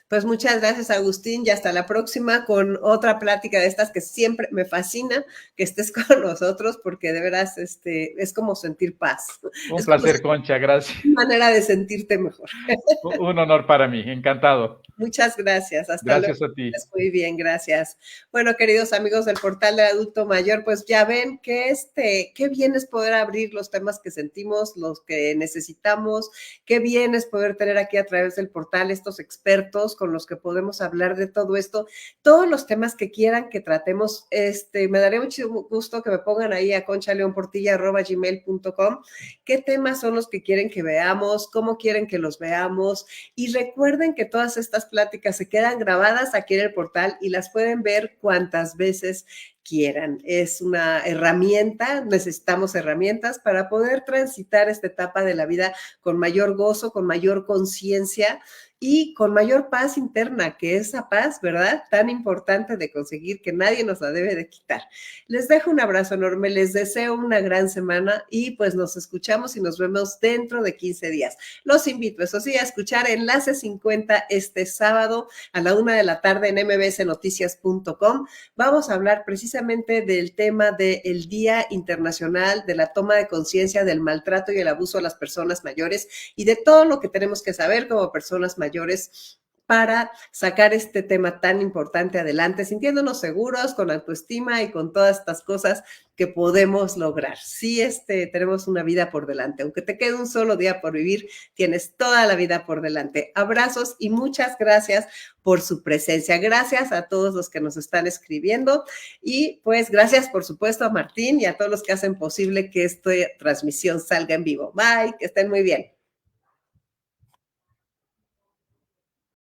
Pues muchas gracias, Agustín, y hasta la próxima con otra plática de estas que siempre me fascina que estés con nosotros, porque de veras es como sentir paz. Un Es como placer, Concha, gracias. una manera de sentirte mejor. Un honor para mí, encantado. Muchas gracias. Hasta luego. Gracias a ti. Muy bien, gracias. Bueno, queridos amigos del Portal del Adulto Mayor, pues ya ven que qué bien es poder abrir los temas que sentimos, los que necesitamos, qué bien es poder tener aquí a través del portal estos expertos con los que podemos hablar de todo esto, todos los temas que quieran que tratemos. Me daría mucho gusto que me pongan ahí a conchaleonportilla@gmail.com qué temas son los que quieren que veamos, cómo quieren que los veamos, y recuerden que todas estas pláticas se quedan grabadas aquí en el portal y las pueden ver cuantas veces quieran. Es una herramienta, necesitamos herramientas para poder transitar esta etapa de la vida con mayor gozo, con mayor conciencia y con mayor paz interna, que esa paz, ¿verdad? Tan importante de conseguir que nadie nos la debe de quitar. Les dejo un abrazo enorme, les deseo una gran semana y pues nos escuchamos y nos vemos dentro de 15 días. Los invito, eso sí, a escuchar Enlace 50 este sábado a la 1 de la tarde en mbsnoticias.com. Vamos a hablar precisamente del tema del Día Internacional de la Toma de Conciencia del Maltrato y el Abuso a las Personas Mayores y de todo lo que tenemos que saber como personas mayores para sacar este tema tan importante adelante, sintiéndonos seguros, con autoestima y con todas estas cosas que podemos lograr. Sí, tenemos una vida por delante. Aunque te quede un solo día por vivir, tienes toda la vida por delante. Abrazos y muchas gracias por su presencia. Gracias a todos los que nos están escribiendo y pues gracias, por supuesto, a Martín y a todos los que hacen posible que esta transmisión salga en vivo. Bye, que estén muy bien.